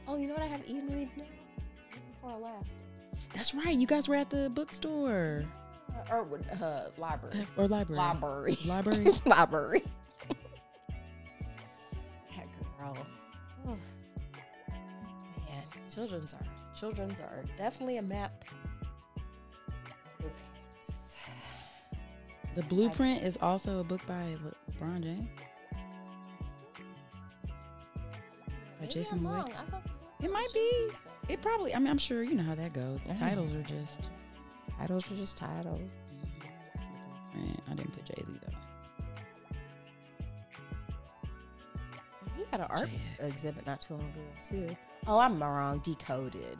Speaker 2: Oh, you know what I have Eden read now? Before I last.
Speaker 3: That's right. You guys were at the bookstore.
Speaker 2: Or library.
Speaker 3: Or library.
Speaker 2: Library. Library. That girl. Oh. Man, Children's are definitely a map of their parents.
Speaker 3: The Blueprint is also a book by LeBron James. By Jason Lloyd. It might be. It probably. I mean, I'm sure you know how that goes. The titles are just titles. Mm-hmm. I didn't put Jay-Z though.
Speaker 2: He had an art exhibit not too long ago too. Oh, I'm wrong. Decoded.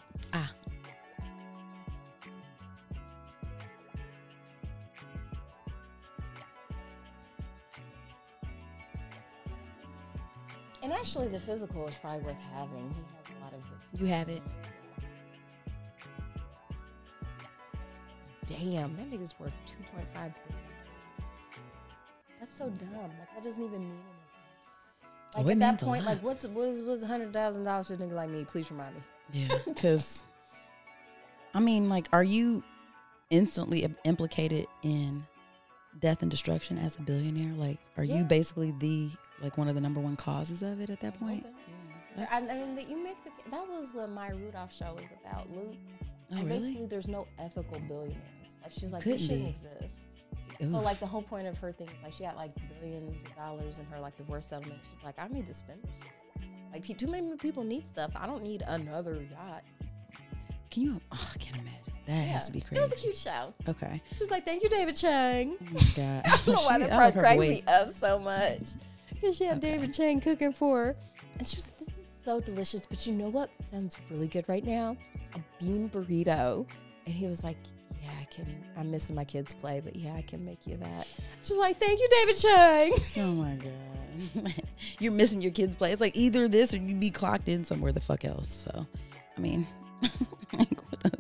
Speaker 2: And actually, the physical is probably worth having. He has a lot of
Speaker 3: You have it.
Speaker 2: Damn, that nigga's worth $2.5 billion. That's so dumb. Like, that doesn't even mean anything. Like, at that point, like, what's $100,000 to a nigga like me? Please remind me.
Speaker 3: Yeah, because, I mean, like, are you instantly implicated in death and destruction as a billionaire? Like, are you basically one of the number one causes of it at that point?
Speaker 2: Yeah. I mean, that was what Maya Rudolph's show was about, Luke.
Speaker 3: Oh,
Speaker 2: and
Speaker 3: really?
Speaker 2: basically, there's no ethical billionaires. Like, she's like,
Speaker 3: Couldn't
Speaker 2: this shouldn't
Speaker 3: be.
Speaker 2: exist.
Speaker 3: Oof.
Speaker 2: So, like, the whole point of her thing is, like, she got, like, billions of dollars in her, like, divorce settlement. She's like, I need to spend this shit. Like, too many people need stuff. I don't need another yacht.
Speaker 3: Can you? Oh, I can't imagine. That has to be crazy.
Speaker 2: It was a cute show.
Speaker 3: Okay.
Speaker 2: She was like, thank you, David Chang.
Speaker 3: Oh, my God.
Speaker 2: I don't know why that part cracks me up so much. Because she had David Chang cooking for her. And she was like, this is so delicious. But you know what sounds really good right now? A bean burrito. And he was like, yeah, I'm missing my kids' play, but yeah, I can make you that. She's like, thank you, David Chang.
Speaker 3: Oh, my God. You're missing your kids' play. It's like either this or you'd be clocked in somewhere the fuck else. So, I mean, like, what the?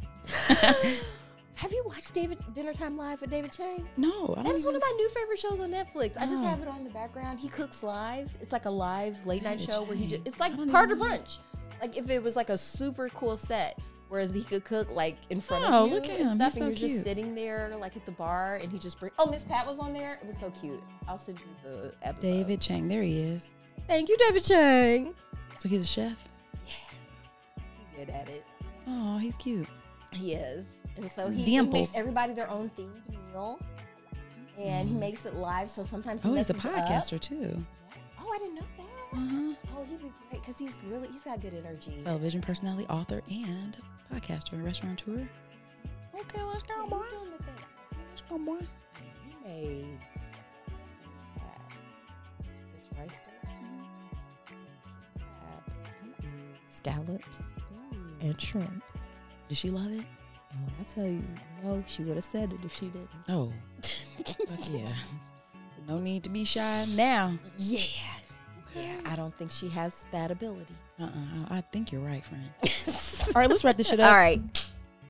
Speaker 2: Have you watched Dinner Time Live with David Chang?
Speaker 3: No.
Speaker 2: That's one of my new favorite shows on Netflix. I just have it on in the background. He cooks live. It's like a live late night show where it's like Carter Bunch. Like if it was like a super cool set where he could cook like in front of you
Speaker 3: look at
Speaker 2: and
Speaker 3: him.
Speaker 2: stuff,
Speaker 3: He's
Speaker 2: and
Speaker 3: so
Speaker 2: you're just
Speaker 3: cute.
Speaker 2: sitting there like at the bar and he just Miss Pat was on there. It was so cute. I'll send you the episode.
Speaker 3: David Chang. There he is.
Speaker 2: Thank you, David Chang.
Speaker 3: So he's a chef?
Speaker 2: Yeah. He's good at it.
Speaker 3: Oh, he's cute.
Speaker 2: He is. And so he makes everybody their own themed meal. And he makes it live, so sometimes he
Speaker 3: he's a
Speaker 2: messes
Speaker 3: podcaster
Speaker 2: up.
Speaker 3: too.
Speaker 2: Yeah. Oh, I didn't know that. Oh, he'd be great because he's got good energy.
Speaker 3: Television personality, author, and podcaster, restaurateur. Okay, let's go, boy.
Speaker 2: He's doing the thing.
Speaker 3: Let's go, boy.
Speaker 2: He made this rice dish, crab, scallops, and shrimp.
Speaker 3: Did she love it?
Speaker 2: And when I tell you no, she would have said it if she didn't.
Speaker 3: Oh, fuck yeah. No need to be shy now.
Speaker 2: Yeah. Yeah, I don't think she has that ability.
Speaker 3: I think you're right, friend. All right, let's wrap this shit up.
Speaker 2: All right.